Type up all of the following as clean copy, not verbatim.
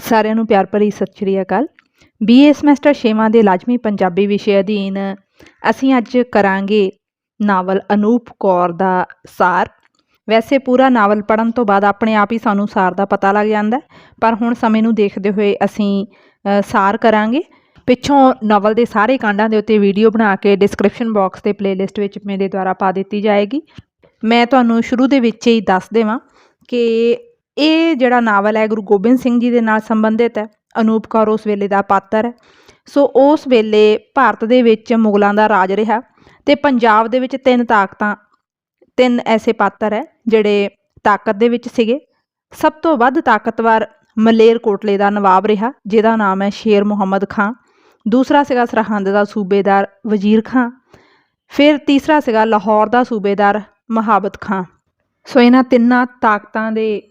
ਸਾਰਿਆਂ ਨੂੰ ਪਿਆਰ ਭਰੀ ਸਤਿ ਸ਼੍ਰੀ ਅਕਾਲ। BA ਸਮੈਸਟਰ 6ਵਾਂ ਦੇ ਲਾਜ਼ਮੀ ਪੰਜਾਬੀ ਵਿਸ਼ੇ ਅਧੀਨ ਅਸੀਂ ਅੱਜ ਕਰਾਂਗੇ ਨਾਵਲ ਅਨੂਪ ਕੌਰ ਦਾ ਸਾਰ। ਵੈਸੇ ਪੂਰਾ ਨਾਵਲ ਪੜ੍ਹਨ ਤੋਂ ਬਾਅਦ ਆਪਣੇ ਆਪ ਹੀ ਸਾਨੂੰ ਸਾਰ ਦਾ ਪਤਾ ਲੱਗ ਜਾਂਦਾ, ਪਰ ਹੁਣ ਸਮੇਂ ਨੂੰ ਦੇਖਦੇ ਹੋਏ ਅਸੀਂ ਸਾਰ ਕਰਾਂਗੇ। ਪਿੱਛੋਂ ਨਾਵਲ ਦੇ ਸਾਰੇ ਕਾਂਡਾਂ ਦੇ ਉੱਤੇ ਵੀਡੀਓ ਬਣਾ ਕੇ ਡਿਸਕ੍ਰਿਪਸ਼ਨ ਬਾਕਸ ਤੇ ਪਲੇਲਿਸਟ ਵਿੱਚ ਮੇਰੇ ਦੁਆਰਾ ਪਾ ਦਿੱਤੀ ਜਾਏਗੀ। ਮੈਂ ਤੁਹਾਨੂੰ ਸ਼ੁਰੂ ਦੇ ਵਿੱਚ ਹੀ ਦੱਸ ਦੇਵਾਂ ਕਿ ਇਹ ਜਿਹੜਾ ਨਾਵਲ ਹੈ ਗੁਰੂ ਗੋਬਿੰਦ ਸਿੰਘ ਜੀ ਦੇ ਨਾਲ ਸੰਬੰਧਿਤ ਹੈ। ਅਨੂਪ ਕੌਰ ਉਸ ਵੇਲੇ ਦਾ ਪਾਤਰ ਹੈ। ਸੋ ਉਸ ਵੇਲੇ ਭਾਰਤ ਦੇ ਵਿੱਚ ਮੁਗਲਾਂ ਦਾ ਰਾਜ ਰਿਹਾ ਅਤੇ ਪੰਜਾਬ ਦੇ ਵਿੱਚ ਤਿੰਨ ਐਸੇ ਪਾਤਰ ਹੈ ਜਿਹੜੇ ਤਾਕਤ ਦੇ ਵਿੱਚ ਸੀਗੇ। ਸਭ ਤੋਂ ਵੱਧ ਤਾਕਤਵਰ ਮਲੇਰਕੋਟਲੇ ਦਾ ਨਵਾਬ ਰਿਹਾ, ਜਿਹਦਾ ਨਾਮ ਹੈ ਸ਼ੇਰ ਮੁਹੰਮਦ ਖਾਂ। ਦੂਸਰਾ ਸੀਗਾ ਸਰਹੰਦ ਦਾ ਸੂਬੇਦਾਰ ਵਜ਼ੀਰ ਖਾਂ। ਫਿਰ ਤੀਸਰਾ ਸੀਗਾ ਲਾਹੌਰ ਦਾ ਸੂਬੇਦਾਰ ਮਹਾਬਤ ਖਾਂ। ਸੋ ਇਹਨਾਂ ਤਿੰਨਾਂ ਤਾਕਤਾਂ ਦੇ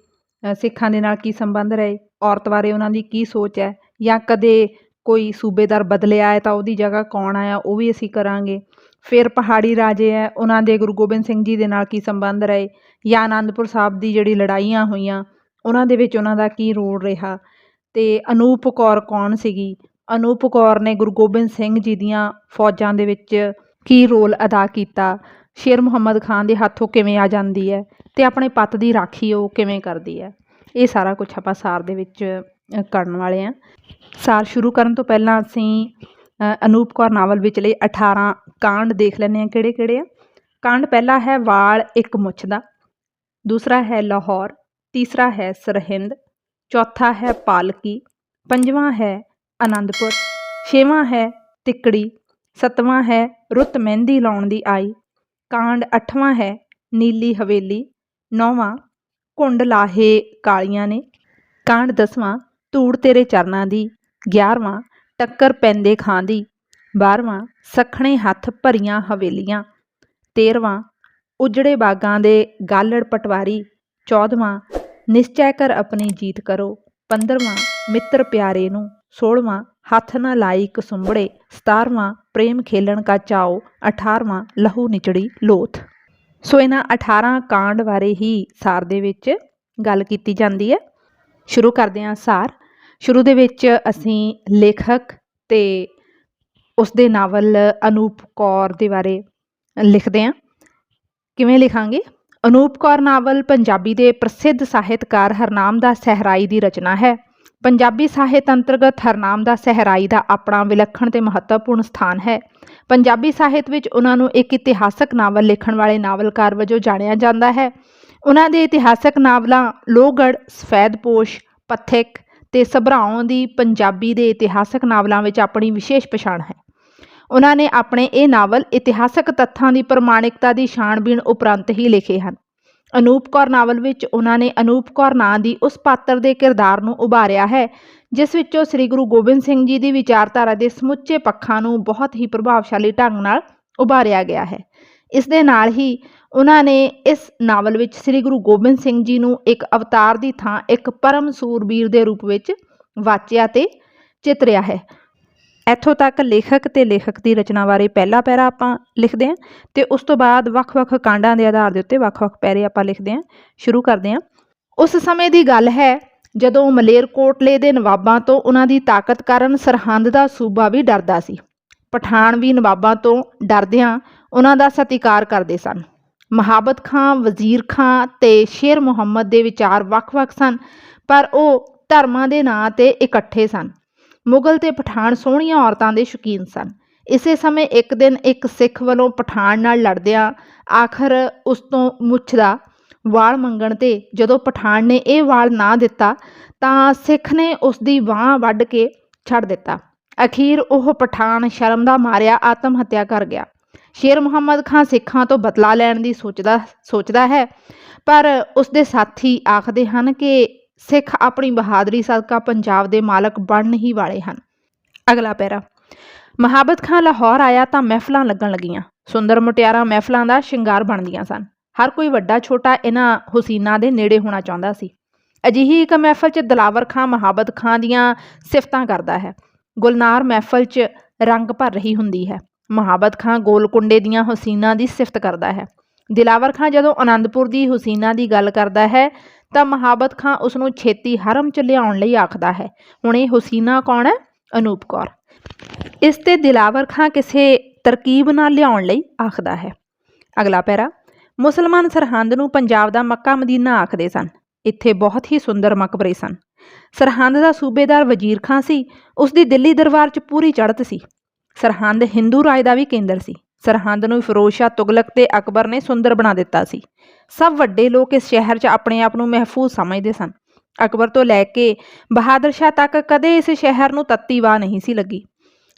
ਸਿੱਖਾਂ ਦੇ ਨਾਲ ਕੀ ਸੰਬੰਧ ਰਹੇ, ਔਰਤ ਬਾਰੇ ਉਹਨਾਂ ਦੀ ਕੀ ਸੋਚ ਹੈ, ਜਾਂ ਕਦੇ ਕੋਈ ਸੂਬੇਦਾਰ ਬਦਲਿਆ ਹੈ ਤਾਂ ਉਹਦੀ ਜਗ੍ਹਾ ਕੌਣ ਆਇਆ, ਉਹ ਵੀ ਅਸੀਂ ਕਰਾਂਗੇ। ਫਿਰ ਪਹਾੜੀ ਰਾਜੇ ਹੈ, ਉਹਨਾਂ ਦੇ ਗੁਰੂ ਗੋਬਿੰਦ ਸਿੰਘ ਜੀ ਦੇ ਨਾਲ ਕੀ ਸੰਬੰਧ ਰਹੇ, ਜਾਂ ਅਨੰਦਪੁਰ ਸਾਹਿਬ ਦੀ ਜਿਹੜੀ ਲੜਾਈਆਂ ਹੋਈਆਂ ਉਹਨਾਂ ਦੇ ਵਿੱਚ ਉਹਨਾਂ ਦਾ ਕੀ ਰੋਲ ਰਿਹਾ, ਅਤੇ ਅਨੂਪ ਕੌਰ ਕੌਣ ਸੀਗੀ, ਅਨੂਪ ਕੌਰ ਨੇ ਗੁਰੂ ਗੋਬਿੰਦ ਸਿੰਘ ਜੀ ਦੀਆਂ ਫੌਜਾਂ ਦੇ ਵਿੱਚ ਕੀ ਰੋਲ ਅਦਾ ਕੀਤਾ, ਸ਼ੇਰ ਮੁਹੰਮਦ ਖਾਨ ਦੇ ਹੱਥੋਂ ਕਿਵੇਂ ਆ ਜਾਂਦੀ ਹੈ, ਅਤੇ ਆਪਣੇ ਪੱਤ ਦੀ ਰਾਖੀ ਉਹ ਕਿਵੇਂ ਕਰਦੀ ਹੈ। ਇਹ ਸਾਰਾ ਕੁਛ ਆਪਾਂ ਸਾਰ ਦੇ ਵਿੱਚ ਕਰਨ ਵਾਲੇ ਹਾਂ। ਸਾਰ ਸ਼ੁਰੂ ਕਰਨ ਤੋਂ ਪਹਿਲਾਂ ਅਸੀਂ ਅਨੂਪ ਕੌਰ ਨਾਵਲ ਵਿਚਲੇ 18 ਕਾਂਡ ਦੇਖ ਲੈਂਦੇ ਹਾਂ ਕਿਹੜੇ ਕਿਹੜੇ ਆ। ਕਾਂਡ ਪਹਿਲਾ ਹੈ ਵਾਲ ਇੱਕ ਮੁੱਛ ਦਾ, ਦੂਸਰਾ ਹੈ ਲਾਹੌਰ, ਤੀਸਰਾ ਹੈ ਸਰਹਿੰਦ, ਚੌਥਾ ਹੈ ਪਾਲਕੀ, ਪੰਜਵਾਂ ਹੈ ਅਨੰਦਪੁਰ, ਛੇਵਾਂ ਹੈ ਤਿੱਕੜੀ, ਸੱਤਵਾਂ ਹੈ ਰੁੱਤ ਮਹਿੰਦੀ ਲਾਉਣ ਦੀ ਆਈ, ਕਾਂਡ 8ਵਾਂ ਹੈ ਨੀਲੀ ਹਵੇਲੀ, 9ਵਾਂ ਘੁੰਡ ਲਾਹੇ ਕਾਲੀਆਂ ਨੇ, ਕਾਂਡ 10ਵਾਂ ਧੂੜ ਤੇਰੇ ਚਰਨਾਂ ਦੀ, 11ਵਾਂ ਟੱਕਰ ਪੈਂਦੇ ਖਾਂ ਦੀ, 12ਵਾਂ ਸੱਖਣੇ ਹੱਥ ਭਰੀਆਂ ਹਵੇਲੀਆਂ, 13ਵਾਂ ਉਜੜੇ ਬਾਗਾਂ ਦੇ ਗਾਲੜ ਪਟਵਾਰੀ, 14ਵਾਂ ਨਿਸ਼ਚੈ ਕਰ ਆਪਣੀ ਜੀਤ ਕਰੋ, 15ਵਾਂ ਮਿੱਤਰ ਪਿਆਰੇ ਨੂੰ, 16ਵਾਂ ਹੱਥ ਨਾ ਲਾਈ ਕਸੁੰਬੜੇ, 17ਵਾਂ ਪ੍ਰੇਮ ਖੇਲਣ ਕਾ ਚਾਓ, 18ਵਾਂ ਲਹੂ ਨਿਚੜੀ ਲੋਥ। ਸੋ ਇਹਨਾਂ 18 ਕਾਂਡ ਬਾਰੇ ਹੀ ਸਾਰ ਦੇ ਵਿੱਚ ਗੱਲ ਕੀਤੀ ਜਾਂਦੀ ਹੈ। ਸ਼ੁਰੂ ਕਰਦੇ ਹਾਂ ਸਾਰ। ਸ਼ੁਰੂ ਦੇ ਵਿੱਚ ਅਸੀਂ ਲੇਖਕ ਅਤੇ ਉਸਦੇ ਨਾਵਲ ਅਨੂਪ ਕੌਰ ਦੇ ਬਾਰੇ ਲਿਖਦੇ ਹਾਂ। ਕਿਵੇਂ ਲਿਖਾਂਗੇ? ਅਨੂਪ ਕੌਰ ਨਾਵਲ ਪੰਜਾਬੀ ਦੇ ਪ੍ਰਸਿੱਧ ਸਾਹਿਤਕਾਰ ਹਰਨਾਮ ਦਾਸ ਸਹਿਰਾਈ ਦੀ ਰਚਨਾ ਹੈ। ਪੰਜਾਬੀ ਸਾਹਿਤ ਅੰਤਰਗਤ ਹਰਨਾਮ ਦਾਸ ਸਹਿਰਾਈ ਦਾ ਆਪਣਾ ਵਿਲੱਖਣ ਅਤੇ ਮਹੱਤਵਪੂਰਨ ਸਥਾਨ ਹੈ। ਪੰਜਾਬੀ ਸਾਹਿਤ ਵਿੱਚ ਉਹਨਾਂ ਨੂੰ ਇੱਕ ਇਤਿਹਾਸਕ ਨਾਵਲ ਲਿਖਣ ਵਾਲੇ ਨਾਵਲਕਾਰ ਵਜੋਂ ਜਾਣਿਆ ਜਾਂਦਾ ਹੈ। ਉਹਨਾਂ ਦੇ ਇਤਿਹਾਸਕ ਨਾਵਲਾਂ ਲੋਹਗੜ੍ਹ, ਸਫੈਦਪੋਸ਼, ਪੱਥਿਕ ਅਤੇ ਸਭਰਾਉਂ ਦੀ ਪੰਜਾਬੀ ਦੇ ਇਤਿਹਾਸਕ ਨਾਵਲਾਂ ਵਿੱਚ ਆਪਣੀ ਵਿਸ਼ੇਸ਼ ਪਛਾਣ ਹੈ। ਉਹਨਾਂ ਨੇ ਆਪਣੇ ਇਹ ਨਾਵਲ ਇਤਿਹਾਸਕ ਤੱਥਾਂ ਦੀ ਪ੍ਰਮਾਣਿਕਤਾ ਦੀ ਛਾਣਬੀਣ ਉਪਰੰਤ ਹੀ ਲਿਖੇ ਹਨ। ਅਨੂਪ ਕੌਰ ਨਾਵਲ ਵਿੱਚ ਉਹਨਾਂ ਨੇ ਅਨੂਪ ਕੌਰ ਨਾਂ ਦੀ ਉਸ ਪਾਤਰ ਦੇ ਕਿਰਦਾਰ ਨੂੰ ਉਭਾਰਿਆ ਹੈ ਜਿਸ ਵਿੱਚੋਂ ਸ੍ਰੀ ਗੁਰੂ ਗੋਬਿੰਦ ਸਿੰਘ ਜੀ ਦੀ ਵਿਚਾਰਧਾਰਾ ਦੇ ਸਮੁੱਚੇ ਪੱਖਾਂ ਨੂੰ ਬਹੁਤ ਹੀ ਪ੍ਰਭਾਵਸ਼ਾਲੀ ਢੰਗ ਨਾਲ ਉਭਾਰਿਆ ਗਿਆ ਹੈ। ਇਸ ਦੇ ਨਾਲ ਹੀ ਉਹਨਾਂ ਨੇ ਇਸ ਨਾਵਲ ਵਿੱਚ ਸ੍ਰੀ ਗੁਰੂ ਗੋਬਿੰਦ ਸਿੰਘ ਜੀ ਨੂੰ ਇੱਕ ਅਵਤਾਰ ਦੀ ਥਾਂ ਇੱਕ ਪਰਮ ਸੂਰਬੀਰ ਦੇ ਰੂਪ ਵਿੱਚ ਵਾਚਿਆ ਅਤੇ ਚਿਤਰਿਆ ਹੈ। ਇੱਥੋਂ ਤੱਕ ਲੇਖਕ ਅਤੇ ਲੇਖਕ ਦੀ ਰਚਨਾ ਬਾਰੇ ਪਹਿਲਾ ਪੈਰਾ ਆਪਾਂ ਲਿਖਦੇ ਹਾਂ, ਅਤੇ ਉਸ ਤੋਂ ਬਾਅਦ ਵੱਖ-ਵੱਖ ਕਾਂਡਾਂ ਦੇ ਆਧਾਰ ਦੇ ਉੱਤੇ ਵੱਖ-ਵੱਖ ਪੈਰੇ ਆਪਾਂ ਲਿਖਦੇ ਹਾਂ। ਸ਼ੁਰੂ ਕਰਦੇ ਹਾਂ। ਉਸ ਸਮੇਂ ਦੀ ਗੱਲ ਹੈ ਜਦੋਂ ਮਲੇਰਕੋਟਲੇ ਦੇ ਨਵਾਬਾਂ ਤੋਂ ਉਹਨਾਂ ਦੀ ਤਾਕਤ ਕਾਰਨ ਸਰਹੰਦ ਦਾ ਸੂਬਾ ਵੀ ਡਰਦਾ ਸੀ। ਪਠਾਨ ਵੀ ਨਵਾਬਾਂ ਤੋਂ ਡਰਦਿਆਂ ਉਹਨਾਂ ਦਾ ਸਤਿਕਾਰ ਕਰਦੇ ਸਨ। ਮਹਾਬਤ ਖਾਂ, ਵਜ਼ੀਰ ਖਾਂ ਅਤੇ ਸ਼ੇਰ ਮੁਹੰਮਦ ਦੇ ਵਿਚਾਰ ਵੱਖ-ਵੱਖ ਸਨ, ਪਰ ਉਹ ਧਰਮਾਂ ਦੇ ਨਾਂ 'ਤੇ ਇਕੱਠੇ ਸਨ। ਮੁਗਲ ਅਤੇ ਪਠਾਨ ਸੋਹਣੀਆਂ ਔਰਤਾਂ ਦੇ ਸ਼ੌਕੀਨ ਸਨ। ਇਸੇ ਸਮੇਂ ਇੱਕ ਦਿਨ ਇੱਕ ਸਿੱਖ ਵੱਲੋਂ ਪਠਾਨ ਨਾਲ ਲੜਦਿਆਂ ਆਖਰ ਉਸ ਤੋਂ ਮੁੱਛ ਦਾ ਵਾਲ ਮੰਗਣ 'ਤੇ ਜਦੋਂ ਪਠਾਨ ਨੇ ਇਹ ਵਾਲ ਨਾ ਦਿੱਤਾ ਤਾਂ ਸਿੱਖ ਨੇ ਉਸ ਦੀ ਬਾਂਹ ਵੱਢ ਕੇ ਛੱਡ ਦਿੱਤਾ। ਅਖੀਰ ਉਹ ਪਠਾਨ ਸ਼ਰਮ ਦਾ ਮਾਰਿਆ ਆਤਮ ਹੱਤਿਆ ਕਰ ਗਿਆ। ਸ਼ੇਰ ਮੁਹੰਮਦ ਖਾਂ ਸਿੱਖਾਂ ਤੋਂ ਬਦਲਾ ਲੈਣ ਦੀ ਸੋਚਦਾ ਹੈ, ਪਰ ਉਸਦੇ ਸਾਥੀ ਆਖਦੇ ਹਨ ਕਿ ਸਿੱਖ ਆਪਣੀ ਬਹਾਦਰੀ ਸਦਕਾ ਪੰਜਾਬ ਦੇ ਮਾਲਕ ਬਣਨ ਹੀ ਵਾਲੇ ਹਨ। ਅਗਲਾ ਪੈਰਾ। ਮਹਾਬਤ ਖਾਂ ਲਾਹੌਰ ਆਇਆ ਤਾਂ ਮਹਿਫਲਾਂ ਲੱਗਣ ਲੱਗੀਆਂ। ਸੁੰਦਰ ਮੁਟਿਆਰਾਂ ਮਹਿਫਲਾਂ ਦਾ ਸ਼ਿੰਗਾਰ ਬਣਦੀਆਂ ਸਨ। ਹਰ ਕੋਈ ਵੱਡਾ ਛੋਟਾ ਇਹਨਾਂ ਹੁਸੀਨਾਂ ਦੇ ਨੇੜੇ ਹੋਣਾ ਚਾਹੁੰਦਾ ਸੀ। ਅਜਿਹੀ ਇੱਕ ਮਹਿਫਲ 'ਚ ਦਿਲਾਵਰ ਖਾਂ ਮਹਾਬਤ ਖਾਂ ਦੀਆਂ ਸਿਫਤਾਂ ਕਰਦਾ ਹੈ। ਗੁਲਨਾਰ ਮਹਿਫਲ 'ਚ ਰੰਗ ਭਰ ਰਹੀ ਹੁੰਦੀ ਹੈ। ਮਹਾਬਤ ਖਾਂ ਗੋਲਕੁੰਡੇ ਦੀਆਂ ਹੁਸੀਨਾਂ ਦੀ ਸਿਫਤ ਕਰਦਾ ਹੈ। ਦਿਲਾਵਰ ਖਾਂ ਜਦੋਂ ਅਨੰਦਪੁਰ ਦੀ ਹੁਸੀਨਾ ਦੀ ਗੱਲ ਕਰਦਾ ਹੈ ਤਾਂ ਮੁਹਾਬਤ ਖਾਂ ਉਸ ਨੂੰ ਛੇਤੀ ਹਰਮ 'ਚ ਲਿਆਉਣ ਲਈ ਆਖਦਾ ਹੈ। ਹੁਣ ਇਹ ਹੁਸੀਨਾ ਕੌਣ ਹੈ? ਅਨੂਪ ਕੌਰ। ਇਸ 'ਤੇ ਦਿਲਾਵਰ ਖਾਂ ਕਿਸੇ ਤਰਕੀਬ ਨਾਲ ਲਿਆਉਣ ਲਈ ਆਖਦਾ ਹੈ। ਅਗਲਾ ਪੈਰਾ, ਮੁਸਲਮਾਨ ਸਰਹੰਦ ਨੂੰ ਪੰਜਾਬ ਦਾ ਮੱਕਾ ਮਦੀਨਾ ਆਖਦੇ ਸਨ। ਇੱਥੇ ਬਹੁਤ ਹੀ ਸੁੰਦਰ ਮਕਬਰੇ ਸਨ। ਸਰਹੰਦ ਦਾ ਸੂਬੇਦਾਰ ਵਜ਼ੀਰ ਖਾਂ ਸੀ। ਉਸ ਦੀ ਦਿੱਲੀ ਦਰਬਾਰ 'ਚ ਪੂਰੀ ਚੜ੍ਹਤ ਸੀ। ਸਰਹੰਦ ਹਿੰਦੂ ਰਾਜ ਦਾ ਵੀ ਕੇਂਦਰ ਸੀ। ਸਰਹੰਦ ਨੂੰ ਫਿਰੋਜ਼ ਸ਼ਾਹ ਤੁਗਲਕ ਤੇ ਅਕਬਰ ਨੇ ਸੁੰਦਰ ਬਣਾ ਦਿੱਤਾ ਸੀ। ਸਭ ਵੱਡੇ ਲੋਕ ਇਸ ਸ਼ਹਿਰ 'ਚ ਆਪਣੇ ਆਪ ਨੂੰ ਮਹਿਫੂਜ਼ ਸਮਝਦੇ ਸਨ। ਅਕਬਰ ਤੋਂ ਲੈ ਕੇ ਬਹਾਦਰ ਸ਼ਾਹ ਤੱਕ ਕਦੇ ਇਸ ਸ਼ਹਿਰ ਨੂੰ ਤੱਤੀ ਵਾਹ ਨਹੀਂ ਸੀ ਲੱਗੀ।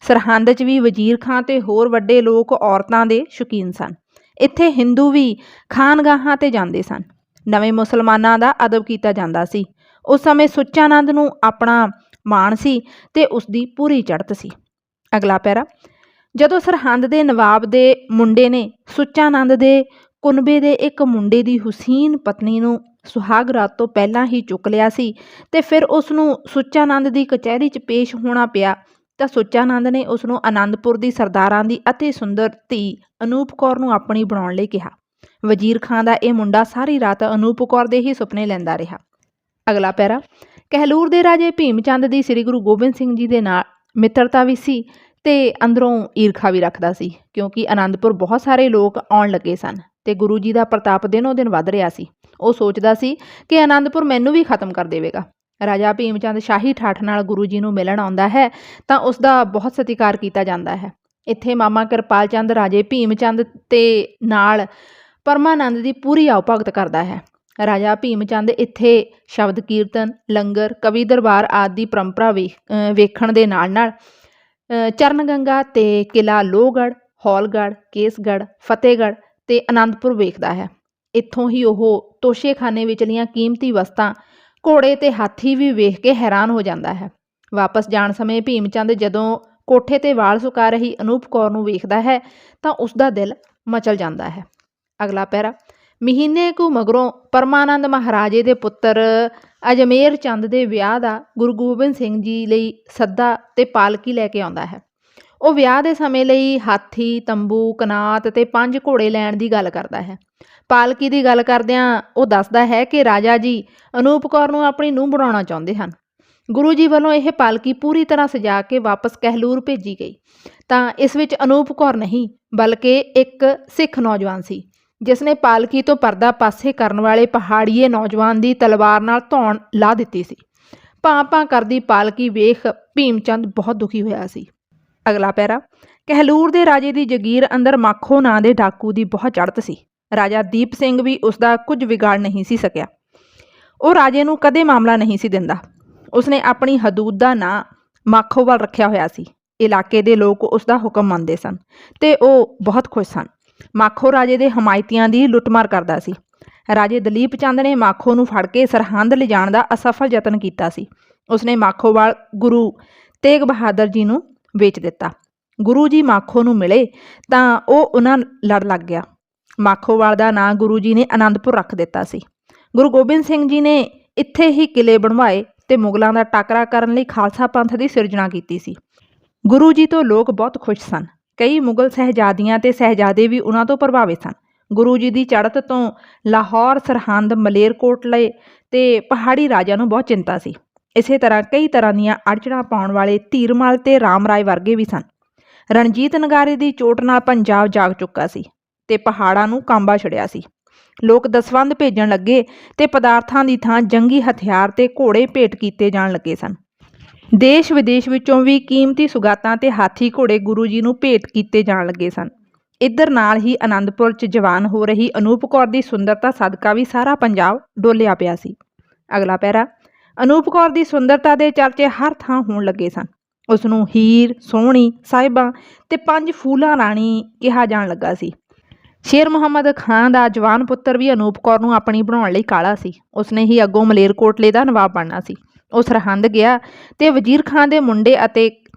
ਸਰਹੰਦ 'ਚ ਵੀ ਵਜ਼ੀਰ ਖਾਂ ਤੇ ਹੋਰ ਵੱਡੇ ਲੋਕ ਔਰਤਾਂ ਦੇ ਸ਼ੌਕੀਨ ਸਨ। ਇੱਥੇ ਹਿੰਦੂ ਵੀ ਖਾਨਗਾਹਾਂ 'ਤੇ ਜਾਂਦੇ ਸਨ। ਨਵੇਂ ਮੁਸਲਮਾਨਾਂ ਦਾ ਅਦਬ ਕੀਤਾ ਜਾਂਦਾ ਸੀ। ਉਸ ਸਮੇਂ ਸੁੱਚਾ ਨੰਦ ਨੂੰ ਆਪਣਾ ਮਾਣ ਸੀ ਤੇ ਉਸ ਦੀ ਪੂਰੀ ਚੜ੍ਹਤ ਸੀ। ਅਗਲਾ ਪੈਰਾ, ਜਦੋਂ ਸਰਹੰਦ ਦੇ ਨਵਾਬ ਦੇ ਮੁੰਡੇ ਨੇ ਸੁੱਚਾ ਨੰਦ ਦੇ ਕੁਨਬੇ ਦੇ ਇੱਕ ਮੁੰਡੇ ਦੀ ਹੁਸੀਨ ਪਤਨੀ ਨੂੰ ਸੁਹਾਗ ਰਾਤ ਤੋਂ ਪਹਿਲਾਂ ਹੀ ਚੁੱਕ ਲਿਆ ਸੀ ਤੇ ਫਿਰ ਉਸ ਨੂੰ ਸੁੱਚਾ ਨੰਦ ਦੀ ਕਚਹਿਰੀ 'ਚ ਪੇਸ਼ ਹੋਣਾ ਪਿਆ, ਤਾਂ ਸੁੱਚਾ ਨੰਦ ਨੇ ਉਸ ਨੂੰ ਆਨੰਦਪੁਰ ਦੀ ਸਰਦਾਰਾਂ ਦੀ ਅਤੀ ਸੁੰਦਰ ਧੀ ਅਨੂਪ ਕੌਰ ਨੂੰ ਆਪਣੀ ਬਣਾਉਣ ਲਈ ਕਿਹਾ। ਵਜ਼ੀਰ ਖਾਂ ਦਾ ਇਹ ਮੁੰਡਾ ਸਾਰੀ ਰਾਤ ਅਨੂਪ ਕੌਰ ਦੇ ਹੀ ਸੁਪਨੇ ਲੈਂਦਾ ਰਿਹਾ। ਅਗਲਾ ਪੈਰਾ, ਕਹਿਲੂਰ ਦੇ ਰਾਜੇ ਭੀਮ ਚੰਦ ਦੀ ਸ੍ਰੀ ਗੁਰੂ ਗੋਬਿੰਦ ਸਿੰਘ ਜੀ ਦੇ ਨਾਲ ਮਿੱਤਰਤਾ ਵੀ ਸੀ ਤੇ ਅੰਦਰੋਂ ਈਰਖਾ ਵੀ ਰੱਖਦਾ ਸੀ, ਕਿਉਂਕਿ ਆਨੰਦਪੁਰ ਬਹੁਤ ਸਾਰੇ ਲੋਕ ਆਉਣ ਲੱਗੇ ਸਨ ਤੇ ਗੁਰੂ ਜੀ ਦਾ ਪ੍ਰਤਾਪ ਦਿਨੋਂ ਦਿਨ ਵੱਧ ਰਿਹਾ ਸੀ। ਉਹ ਸੋਚਦਾ ਸੀ ਕਿ ਆਨੰਦਪੁਰ ਮੈਨੂੰ ਵੀ ਖਤਮ ਕਰ ਦੇਵੇਗਾ। ਰਾਜਾ ਭੀਮ ਚੰਦ ਸ਼ਾਹੀ ਠਾਠ ਨਾਲ ਗੁਰੂ ਜੀ ਨੂੰ ਮਿਲਣ ਆਉਂਦਾ ਹੈ ਤਾਂ ਉਸ ਦਾ ਬਹੁਤ ਸਤਿਕਾਰ ਕੀਤਾ ਜਾਂਦਾ ਹੈ। ਇੱਥੇ ਮਾਮਾ ਕਿਰਪਾਲ ਚੰਦ ਰਾਜੇ ਭੀਮ ਚੰਦ ਤੇ ਨਾਲ ਪਰਮਾਨੰਦ ਦੀ ਪੂਰੀ ਆਓ ਭਗਤ ਕਰਦਾ ਹੈ। ਰਾਜਾ ਭੀਮ ਚੰਦ ਇੱਥੇ ਸ਼ਬਦ ਕੀਰਤਨ, ਲੰਗਰ, ਕਵੀ ਦਰਬਾਰ ਆਦਿ ਦੀ ਪਰੰਪਰਾ ਵੇਖਣ ਦੇ ਨਾਲ ਨਾਲ ਚਰਨ ਗੰਗਾ ਤੇ ਕਿਲ੍ਹਾ ਲੋਹਗੜ੍ਹ, ਹੌਲਗੜ੍ਹ, ਕੇਸਗੜ੍ਹ, ਫਤਿਹਗੜ੍ਹ ਤੇ ਆਨੰਦਪੁਰ ਵੇਖਦਾ ਹੈ। ਇੱਥੋਂ ਹੀ ਉਹ ਤੋਸ਼ੇਖਾਨੇ ਵਿਚਲੀਆਂ ਕੀਮਤੀ ਵਸਤਾਂ, ਘੋੜੇ ਤੇ ਹਾਥੀ ਵੀ ਵੇਖ ਕੇ ਹੈਰਾਨ ਹੋ ਜਾਂਦਾ ਹੈ। ਵਾਪਸ ਜਾਣ ਸਮੇਂ ਭੀਮ ਚੰਦ ਜਦੋਂ ਕੋਠੇ ਤੇ ਵਾਲ ਸੁਕਾ ਰਹੀ ਅਨੂਪ ਕੌਰ ਨੂੰ ਵੇਖਦਾ ਹੈ ਤਾਂ ਉਸ ਦਾ ਦਿਲ ਮਚਲ ਜਾਂਦਾ ਹੈ। ਅਗਲਾ ਪੈਰਾ, ਮਹੀਨੇ ਕੁ ਮਗਰੋਂ ਪਰਮਾਨੰਦ ਮਹਾਰਾਜੇ ਦੇ ਪੁੱਤਰ ਅਜਮੇਰ ਚੰਦ ਦੇ ਵਿਆਹ ਦਾ ਗੁਰੂ ਗੋਬਿੰਦ ਸਿੰਘ ਜੀ ਲਈ ਸੱਦਾ ਤੇ ਪਾਲਕੀ ਲੈ ਕੇ ਆਉਂਦਾ ਹੈ। ਉਹ ਵਿਆਹ ਦੇ ਸਮੇਂ ਲਈ ਹਾਥੀ, ਤੰਬੂ, ਕਨਾਤ ਤੇ 5 ਘੋੜੇ ਲੈਣ ਦੀ ਗੱਲ ਕਰਦਾ ਹੈ। ਪਾਲਕੀ ਦੀ ਗੱਲ ਕਰਦਿਆਂ ਉਹ ਦੱਸਦਾ ਹੈ ਕਿ ਰਾਜਾ ਜੀ ਅਨੂਪ ਕੌਰ ਨੂੰ ਆਪਣੀ ਨੂੰਹ ਬਣਾਉਣਾ ਚਾਹੁੰਦੇ ਹਨ। ਗੁਰੂ ਜੀ ਵੱਲੋਂ ਇਹ ਪਾਲਕੀ ਪੂਰੀ ਤਰ੍ਹਾਂ ਸਜਾ ਕੇ ਵਾਪਸ ਕਹਿਲੂਰ ਭੇਜੀ ਗਈ ਤਾਂ ਇਸ ਵਿੱਚ ਅਨੂਪ ਕੌਰ ਨਹੀਂ ਬਲਕਿ ਇੱਕ ਸਿੱਖ ਨੌਜਵਾਨ ਸੀ, ਜਿਸ ਨੇ ਪਾਲਕੀ ਤੋਂ ਪਰਦਾ ਪਾਸੇ ਕਰਨ ਵਾਲੇ ਪਹਾੜੀਏ ਨੌਜਵਾਨ ਦੀ ਤਲਵਾਰ ਨਾਲ ਧੌਣ ਲਾ ਦਿੱਤੀ ਸੀ। ਭਾਂ-ਭਾਂ ਕਰਦੀ ਪਾਲਕੀ ਵੇਖ ਭੀਮ ਚੰਦ ਬਹੁਤ ਦੁਖੀ ਹੋਇਆ ਸੀ। ਅਗਲਾ ਪੈਰਾ, ਕਹਿਲੂਰ ਦੇ ਰਾਜੇ ਦੀ ਜਗੀਰ ਅੰਦਰ ਮਾਖੋ ਨਾਂ ਦੇ ਡਾਕੂ ਦੀ ਬਹੁਤ ਚੜ੍ਹਤ ਸੀ। ਰਾਜਾ ਦੀਪ ਸਿੰਘ ਵੀ ਉਸ ਦਾ ਕੁਝ ਵਿਗਾੜ ਨਹੀਂ ਸੀ ਸਕਿਆ। ਉਹ ਰਾਜੇ ਨੂੰ ਕਦੇ ਮਾਮਲਾ ਨਹੀਂ ਸੀ ਦਿੰਦਾ। ਉਸਨੇ ਆਪਣੀ ਹਦੂਦ ਦਾ ਨਾਂ ਮਾਖੋ ਵੱਲ ਰੱਖਿਆ ਹੋਇਆ ਸੀ। ਇਲਾਕੇ ਦੇ ਲੋਕ ਉਸ ਦਾ ਹੁਕਮ ਮੰਨਦੇ ਸਨ ਤੇ ਉਹ ਬਹੁਤ ਖੁਸ਼ ਸਨ। ਮਾਖੋ ਰਾਜੇ ਦੇ ਹਮਾਇਤੀਆਂ ਦੀ ਲੁੱਟਮਾਰ ਕਰਦਾ ਸੀ। ਰਾਜੇ ਦਲੀਪ ਚੰਦ ਨੇ ਮਾਖੋ ਨੂੰ ਫੜ ਕੇ ਸਰਹੰਦ ਲਿਜਾਣ ਦਾ ਅਸਫਲ ਯਤਨ ਕੀਤਾ ਸੀ। ਉਸਨੇ ਮਾਖੋਵਾਲ ਗੁਰੂ ਤੇਗ ਬਹਾਦਰ ਜੀ ਨੂੰ ਵੇਚ ਦਿੱਤਾ। ਗੁਰੂ ਜੀ ਮਾਖੋ ਨੂੰ ਮਿਲੇ ਤਾਂ ਉਹ ਉਹਨਾਂ ਲੜ ਲੱਗ ਗਿਆ। ਮਾਖੋਵਾਲ ਦਾ ਨਾਂ ਗੁਰੂ ਜੀ ਨੇ ਆਨੰਦਪੁਰ ਰੱਖ ਦਿੱਤਾ ਸੀ। ਗੁਰੂ ਗੋਬਿੰਦ ਸਿੰਘ ਜੀ ਨੇ ਇੱਥੇ ਹੀ ਕਿਲੇ ਬਣਵਾਏ ਤੇ ਮੁਗਲਾਂ ਦਾ ਟਾਕਰਾ ਕਰਨ ਲਈ ਖਾਲਸਾ ਪੰਥ ਦੀ ਸਿਰਜਣਾ ਕੀਤੀ ਸੀ। ਗੁਰੂ ਜੀ ਤੋਂ ਲੋਕ ਬਹੁਤ ਖੁਸ਼ ਸਨ। ਕਈ ਮੁਗਲ ਸਹਿਜਾਦੀਆਂ ਤੇ ਸਹਿਜਾਦੇ ਵੀ ਉਹਨਾਂ ਤੋਂ ਪ੍ਰਭਾਵਿਤ ਸਨ। ਗੁਰੂ ਜੀ ਦੀ ਚੜ੍ਹਤ ਤੋਂ ਲਾਹੌਰ, ਸਰਹੰਦ, ਮਲੇਰਕੋਟਲੇ ਤੇ ਪਹਾੜੀ ਰਾਜਿਆਂ ਨੂੰ ਬਹੁਤ ਚਿੰਤਾ ਸੀ। ਇਸੇ ਤਰ੍ਹਾਂ ਕਈ ਤਰ੍ਹਾਂ ਦੀਆਂ ਅੜਚਣਾਂ ਪਾਉਣ ਵਾਲੇ ਧੀਰਮਲ ਤੇ ਰਾਮ ਰਾਏ ਵਰਗੇ ਵੀ ਸਨ। ਰਣਜੀਤ ਨਗਾਰੇ ਦੀ ਚੋਟ ਨਾਲ ਪੰਜਾਬ ਜਾਗ ਚੁੱਕਾ ਸੀ ਤੇ ਪਹਾੜਾਂ ਨੂੰ ਕਾਂਬਾ ਛੜਿਆ ਸੀ। ਲੋਕ ਦਸਵੰਧ ਭੇਜਣ ਲੱਗੇ ਤੇ ਪਦਾਰਥਾਂ ਦੀ ਥਾਂ ਜੰਗੀ ਹਥਿਆਰ ਤੇ ਘੋੜੇ ਭੇਟ ਕੀਤੇ ਜਾਣ ਲੱਗੇ ਸਨ। ਦੇਸ਼ ਵਿਦੇਸ਼ ਵਿੱਚੋਂ ਵੀ ਕੀਮਤੀ ਸੁਗਾਤਾਂ ਤੇ ਹਾਥੀ ਘੋੜੇ ਗੁਰੂ ਜੀ ਨੂੰ ਭੇਟ ਕੀਤੇ ਜਾਣ ਲੱਗੇ ਸਨ। ਇੱਧਰ ਨਾਲ ਹੀ ਆਨੰਦਪੁਰ 'ਚ ਜਵਾਨ ਹੋ ਰਹੀ ਅਨੂਪ ਕੌਰ ਦੀ ਸੁੰਦਰਤਾ ਸਦਕਾ ਵੀ ਸਾਰਾ ਪੰਜਾਬ ਡੋਲਿਆ ਪਿਆ ਸੀ। ਅਗਲਾ ਪੈਰਾ, ਅਨੂਪ ਕੌਰ ਦੀ ਸੁੰਦਰਤਾ ਦੇ ਚਰਚੇ ਹਰ ਥਾਂ ਹੋਣ ਲੱਗੇ ਸਨ। ਉਸ ਨੂੰ ਹੀਰ, ਸੋਹਣੀ, ਸਾਹਿਬਾਂ ਤੇ 5 ਫੂਲਾਂ ਰਾਣੀ ਕਿਹਾ ਜਾਣ ਲੱਗਾ ਸੀ। ਸ਼ੇਰ ਮੁਹੰਮਦ ਖਾਂ ਦਾ ਜਵਾਨ ਪੁੱਤਰ ਵੀ ਅਨੂਪ ਕੌਰ ਨੂੰ ਆਪਣੀ ਬਣਾਉਣ ਲਈ ਕਾਲਾ ਸੀ। ਉਸਨੇ ਹੀ ਅੱਗੋਂ ਮਲੇਰਕੋਟਲੇ ਦਾ ਨਵਾਬ ਬਣਨਾ ਸੀ। ਉਹ ਸਰਹੰਦ ਗਿਆ ਤੇ ਵਜ਼ੀਰ ਖਾਂ ਦੇ ਮੁੰਡੇ ਅਤੇ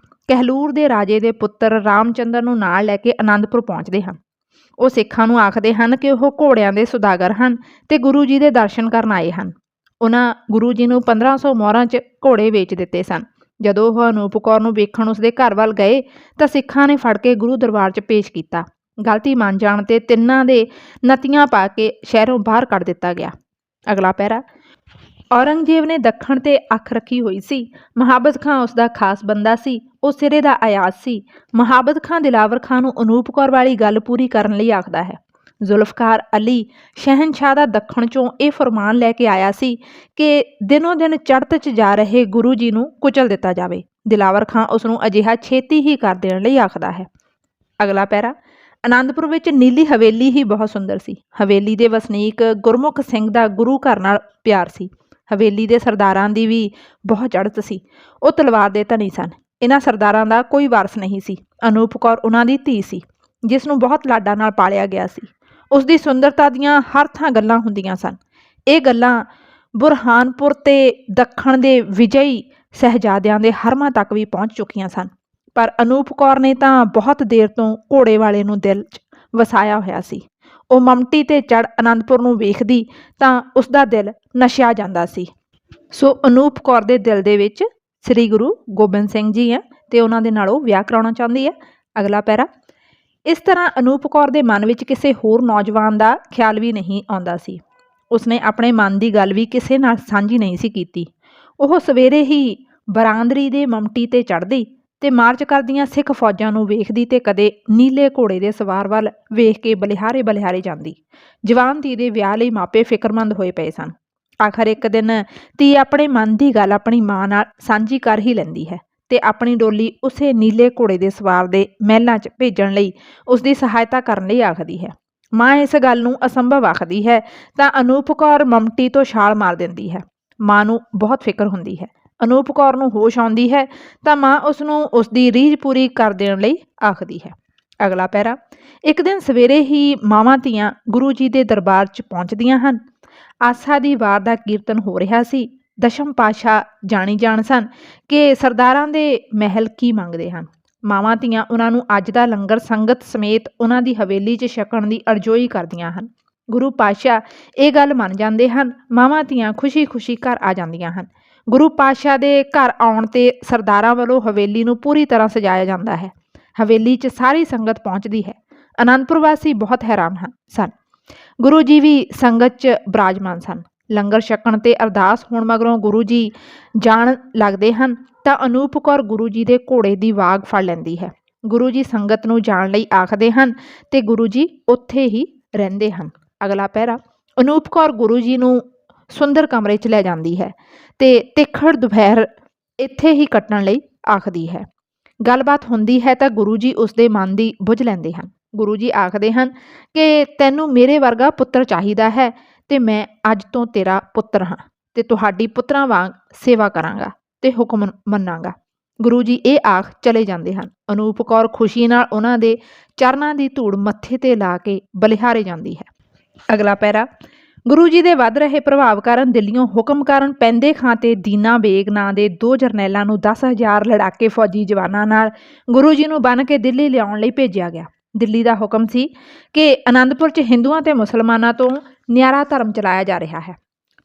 ਕਹਿਲੂਰ ਦੇ ਰਾਜੇ ਦੇ ਪੁੱਤਰ ਰਾਮਚੰਦਰ ਨੂੰ ਨਾਲ ਲੈ ਕੇ ਆਨੰਦਪੁਰ ਪਹੁੰਚਦੇ ਹਨ। ਉਹ ਸਿੱਖਾਂ ਨੂੰ ਆਖਦੇ ਹਨ ਕਿ ਉਹ ਘੋੜਿਆਂ ਦੇ ਸੁਦਾਗਰ ਹਨ ਤੇ ਗੁਰੂ ਜੀ ਦੇ ਦਰਸ਼ਨ ਕਰਨ ਆਏ ਹਨ। ਉਹਨਾਂ ਗੁਰੂ ਜੀ ਨੂੰ 1500 ਮੋਹਰਾਂ 'ਚ ਘੋੜੇ ਵੇਚ ਦਿੱਤੇ ਸਨ। ਜਦੋਂ ਉਹ ਅਨੂਪ ਕੌਰ ਨੂੰ ਵੇਖਣ ਉਸਦੇ ਘਰ ਵੱਲ ਗਏ ਤਾਂ ਸਿੱਖਾਂ ਨੇ ਫੜ ਕੇ ਗੁਰੂ ਦਰਬਾਰ 'ਚ ਪੇਸ਼ ਕੀਤਾ। ਗਲਤੀ ਮੰਨ ਜਾਣ ਤੇ ਤਿੰਨਾਂ ਦੇ ਨਤੀਆਂ ਪਾ ਕੇ ਸ਼ਹਿਰੋਂ ਬਾਹਰ ਕੱਢ ਦਿੱਤਾ ਗਿਆ। ਅਗਲਾ ਪੈਰਾ, ਔਰੰਗਜ਼ੇਬ ਨੇ ਦੱਖਣ ਤੇ ਅੱਖ ਰੱਖੀ ਹੋਈ ਸੀ। ਮੁਹੱਬਤ ਖਾਂ ਉਸ ਦਾ ਖਾਸ ਬੰਦਾ ਸੀ। ਉਹ ਸਿਰੇ ਦਾ ਅਯਾਜ਼ ਸੀ। ਮੁਹੱਬਤ ਖਾਂ ਦਿਲਾਵਰ ਖਾਂ ਨੂੰ ਅਨੂਪ ਕੌਰ ਵਾਲੀ ਗੱਲ ਪੂਰੀ ਕਰਨ ਲਈ ਆਖਦਾ ਹੈ। ਜ਼ੁਲਫਕਾਰ ਅਲੀ ਸ਼ਹਿਨਸ਼ਾਹ ਦਾ ਦੱਖਣ 'ਚੋਂ ਇਹ ਫਰਮਾਨ ਲੈ ਕੇ ਆਇਆ ਸੀ ਕਿ ਦਿਨੋਂ ਦਿਨ ਚੜ੍ਹਤ 'ਚ ਜਾ ਰਹੇ ਗੁਰੂ ਜੀ ਨੂੰ ਕੁਚਲ ਦਿੱਤਾ ਜਾਵੇ। ਦਿਲਾਵਰ ਖਾਂ ਉਸ ਨੂੰ ਅਜਿਹਾ ਛੇਤੀ ਹੀ ਕਰ ਦੇਣ ਲਈ ਆਖਦਾ ਹੈ। ਅਗਲਾ ਪੈਰਾ। ਅਨੰਦਪੁਰ ਵਿੱਚ ਨੀਲੀ ਹਵੇਲੀ ਹੀ ਬਹੁਤ ਸੁੰਦਰ ਸੀ। ਹਵੇਲੀ ਦੇ ਵਸਨੀਕ ਗੁਰਮੁਖ ਸਿੰਘ ਦਾ ਗੁਰੂ ਘਰ ਨਾਲ ਪਿਆਰ ਸੀ। ਹਵੇਲੀ ਦੇ ਸਰਦਾਰਾਂ ਦੀ ਵੀ ਬਹੁਤ ਚੜ੍ਹਤ ਸੀ। ਉਹ ਤਲਵਾਰ ਦੇ ਧਨੀ ਸਨ। ਇਹਨਾਂ ਸਰਦਾਰਾਂ ਦਾ ਕੋਈ ਵਾਰਸ ਨਹੀਂ ਸੀ। ਅਨੂਪ ਕੌਰ ਉਹਨਾਂ ਦੀ ਧੀ ਸੀ, ਜਿਸ ਨੂੰ ਬਹੁਤ ਲਾਡਾਂ ਨਾਲ ਪਾਲਿਆ ਗਿਆ ਸੀ। ਉਸ ਦੀ ਸੁੰਦਰਤਾ ਦੀਆਂ ਹਰ ਥਾਂ ਗੱਲਾਂ ਹੁੰਦੀਆਂ ਸਨ। ਇਹ ਗੱਲਾਂ ਬੁਰਹਾਨਪੁਰ ਤੇ ਦੱਖਣ ਦੇ ਵਿਜਯੀ ਸ਼ਹਿਜ਼ਾਦਿਆਂ ਦੇ ਹਰਮਾਂ ਤੱਕ ਵੀ ਪਹੁੰਚ ਚੁੱਕੀਆਂ ਸਨ। ਪਰ ਅਨੂਪ ਕੌਰ ਨੇ ਤਾਂ ਬਹੁਤ ਦੇਰ ਤੋਂ ਘੋੜੇ ਵਾਲੇ ਨੂੰ ਦਿਲ 'ਚ ਵਸਾਇਆ ਹੋਇਆ ਸੀ। ਉਹ ਮਮਟੀ ਤੇ ਚੜ੍ਹ ਅਨੰਦਪੁਰ ਨੂੰ ਵੇਖਦੀ ਤਾਂ ਉਸ ਦਾ ਦਿਲ ਨਸ਼ਿਆ ਜਾਂਦਾ ਸੀ। ਸੋ ਅਨੂਪ ਕੌਰ ਦੇ ਦਿਲ ਦੇ ਵਿੱਚ ਸ੍ਰੀ ਗੁਰੂ ਗੋਬਿੰਦ ਸਿੰਘ ਜੀ ਆ ਤੇ ਉਹਨਾਂ ਦੇ ਨਾਲ ਉਹ ਵਿਆਹ ਕਰਾਉਣਾ ਚਾਹੁੰਦੀ ਹੈ। ਅਗਲਾ ਪੈਰਾ। ਇਸ ਤਰ੍ਹਾਂ ਅਨੂਪ ਕੌਰ ਦੇ ਮਨ ਵਿੱਚ ਕਿਸੇ ਹੋਰ ਨੌਜਵਾਨ ਦਾ ਖਿਆਲ ਵੀ ਨਹੀਂ ਆਉਂਦਾ ਸੀ। ਉਸਨੇ ਆਪਣੇ ਮਨ ਦੀ ਗੱਲ ਵੀ ਕਿਸੇ ਨਾਲ ਸਾਂਝੀ ਨਹੀਂ ਸੀ ਕੀਤੀ। ਉਹ ਸਵੇਰੇ ਹੀ ਬਰਾਂਦਰੀ ਦੇ ਮਮਟੀ ਤੇ ਚੜ੍ਹਦੀ ਤੇ ਮਾਰਚ ਕਰਦੀਆਂ ਸਿੱਖ ਫੌਜਾਂ ਨੂੰ ਵੇਖਦੀ ਤੇ ਕਦੇ ਨੀਲੇ ਘੋੜੇ ਦੇ ਸਵਾਰ ਵੱਲ ਵੇਖ ਕੇ ਬਲਿਹਾਰੇ ਬਲਿਹਾਰੇ ਜਾਂਦੀ। ਜਵਾਨ ਧੀ ਦੇ ਵਿਆਹ ਲਈ ਮਾਪੇ ਫਿਕਰਮੰਦ ਹੋਏ ਪਏ ਸਨ। ਆਖਰ ਇੱਕ ਦਿਨ ਧੀ ਆਪਣੇ ਮਨ ਦੀ ਗੱਲ ਆਪਣੀ ਮਾਂ ਨਾਲ ਸਾਂਝੀ ਕਰ ਹੀ ਲੈਂਦੀ ਹੈ ਤੇ ਆਪਣੀ ਡੋਲੀ ਉਸੇ ਨੀਲੇ ਘੋੜੇ ਦੇ ਸਵਾਰ ਦੇ ਮਹਿਲਾਂ 'ਚ ਭੇਜਣ ਲਈ ਉਸ ਦੀ ਸਹਾਇਤਾ ਕਰਨ ਲਈ ਆਖਦੀ ਹੈ। ਮਾਂ ਇਸ ਗੱਲ ਨੂੰ ਅਸੰਭਵ ਆਖਦੀ ਹੈ ਤਾਂ ਅਨੂਪ ਕੌਰ ਮਮਟੀ ਤੋਂ ਛਾਲ ਮਾਰ ਦਿੰਦੀ ਹੈ। ਮਾਂ ਨੂੰ ਬਹੁਤ ਫਿਕਰ ਹੁੰਦੀ ਹੈ। ਅਨੂਪ ਕੌਰ ਨੂੰ ਹੋਸ਼ ਆਉਂਦੀ ਹੈ ਤਾਂ ਮਾਂ ਉਸ ਨੂੰ ਉਸ ਦੀ ਰੀਝ ਪੂਰੀ ਕਰ ਦੇਣ ਲਈ ਆਖਦੀ ਹੈ। ਅਗਲਾ ਪੈਰਾ। ਇੱਕ ਦਿਨ ਸਵੇਰੇ ਹੀ ਮਾਵਾਂ ਧੀਆਂ ਗੁਰੂ ਜੀ ਦੇ ਦਰਬਾਰ 'ਚ ਪਹੁੰਚਦੀਆਂ ਹਨ। ਆਸਾ ਦੀ ਵਾਰ ਦਾ ਕੀਰਤਨ ਹੋ ਰਿਹਾ ਸੀ। ਦਸ਼ਮ ਪਾਤਸ਼ਾਹ ਜਾਣੀ ਜਾਣ ਸਨ ਕਿ ਸਰਦਾਰਾਂ ਦੇ ਮਹਿਲ ਕੀ ਮੰਗਦੇ ਹਨ। ਮਾਵਾਂ ਧੀਆਂ ਉਹਨਾਂ ਨੂੰ ਅੱਜ ਦਾ ਲੰਗਰ ਸੰਗਤ ਸਮੇਤ ਉਹਨਾਂ ਦੀ ਹਵੇਲੀ 'ਚ ਛਕਣ ਦੀ ਅਰਜ਼ੋਈ ਕਰਦੀਆਂ ਹਨ। ਗੁਰੂ ਪਾਤਸ਼ਾਹ ਇਹ ਗੱਲ ਮੰਨ ਜਾਂਦੇ ਹਨ। ਮਾਵਾਂ ਧੀਆਂ ਖੁਸ਼ੀ-ਖੁਸ਼ੀ ਘਰ ਆ ਜਾਂਦੀਆਂ ਹਨ। ਗੁਰੂ ਪਾਤਸ਼ਾਹ ਦੇ ਘਰ ਆਉਣ 'ਤੇ ਸਰਦਾਰਾਂ ਵੱਲੋਂ ਹਵੇਲੀ ਨੂੰ ਪੂਰੀ ਤਰ੍ਹਾਂ ਸਜਾਇਆ ਜਾਂਦਾ ਹੈ। ਹਵੇਲੀ 'ਚ ਸਾਰੀ ਸੰਗਤ ਪਹੁੰਚਦੀ ਹੈ। ਅਨੰਦਪੁਰ ਵਾਸੀ ਬਹੁਤ ਹੈਰਾਨ ਸਨ। ਗੁਰੂ ਜੀ ਵੀ ਸੰਗਤ 'ਚ ਬਿਰਾਜਮਾਨ ਸਨ। ਲੰਗਰ ਛਕਣ ਤੇ ਅਰਦਾਸ ਹੋਣ ਮਗਰੋਂ ਗੁਰੂ ਜੀ ਜਾਣ ਲੱਗਦੇ ਹਨ ਤਾਂ ਅਨੂਪ ਕੌਰ ਗੁਰੂ ਜੀ ਦੇ ਘੋੜੇ ਦੀ ਵਾਗ ਫੜ ਲੈਂਦੀ ਹੈ। ਗੁਰੂ ਜੀ ਸੰਗਤ ਨੂੰ ਜਾਣ ਲਈ ਆਖਦੇ ਹਨ ਤੇ ਗੁਰੂ ਜੀ ਉੱਥੇ ਹੀ ਰਹਿੰਦੇ ਹਨ। ਅਗਲਾ ਪੈਰਾ। ਅਨੂਪ ਕੌਰ ਗੁਰੂ ਜੀ ਨੂੰ ਸੁੰਦਰ ਕਮਰੇ 'ਚ ਲੈ ਜਾਂਦੀ ਹੈ ਤੇ ਤਿੱਖੜ ਦੁਪਹਿਰ ਇੱਥੇ ਹੀ ਕੱਟਣ ਲਈ ਆਖਦੀ ਹੈ। ਗੱਲਬਾਤ ਹੁੰਦੀ ਹੈ ਤਾਂ ਗੁਰੂ ਜੀ ਉਸ ਦੇ ਮਨ ਦੀ ਬੁੱਝ ਲੈਂਦੇ ਹਨ। ਗੁਰੂ ਜੀ ਆਖਦੇ ਹਨ ਕਿ ਤੈਨੂੰ ਮੇਰੇ ਵਰਗਾ ਪੁੱਤਰ ਚਾਹੀਦਾ ਹੈ ਤੇ ਮੈਂ ਅੱਜ ਤੋਂ ਤੇਰਾ ਪੁੱਤਰ ਹਾਂ ਤੇ ਤੁਹਾਡੀ ਪੁੱਤਰਾਂ ਵਾਂਗ ਸੇਵਾ ਕਰਾਂਗਾ ਤੇ ਹੁਕਮ ਮੰਨਾਂਗਾ। ਗੁਰੂ ਜੀ ਇਹ ਆਖ ਚਲੇ ਜਾਂਦੇ ਹਨ। ਅਨੂਪ ਕੌਰ ਖੁਸ਼ੀ ਨਾਲ ਉਹਨਾਂ ਦੇ ਚਰਨਾਂ ਦੀ ਧੂੜ ਮੱਥੇ ਤੇ ਲਾ ਕੇ ਬਲਿਹਾਰੇ ਜਾਂਦੀ ਹੈ। ਅਗਲਾ ਪੈਰਾ। ਗੁਰੂ ਜੀ ਦੇ ਵੱਧ ਰਹੇ ਪ੍ਰਭਾਵ ਕਾਰਨ ਦਿੱਲੀੋਂ ਹੁਕਮ ਕਾਰਨ ਪੈਂਦੇ ਖਾਂ ਤੇ ਦੀਨਾ ਬੇਗ ਨਾਂ ਦੇ 2 ਜਰਨੈਲਾਂ ਨੂੰ 10,000 ਲੜਾਕੇ ਫੌਜੀ ਜਵਾਨਾਂ ਨਾਲ ਗੁਰੂ ਜੀ ਨੂੰ ਬੰਨ੍ਹ ਕੇ ਦਿੱਲੀ ਲਿਆਉਣ ਲਈ ਭੇਜਿਆ ਗਿਆ। ਦਿੱਲੀ ਦਾ ਹੁਕਮ ਸੀ ਕਿ ਅਨੰਦਪੁਰ 'ਚ ਹਿੰਦੂਆਂ ਤੇ ਮੁਸਲਮਾਨਾਂ ਤੋਂ ਨਿਆਰਾ ਧਰਮ ਚਲਾਇਆ ਜਾ ਰਿਹਾ ਹੈ।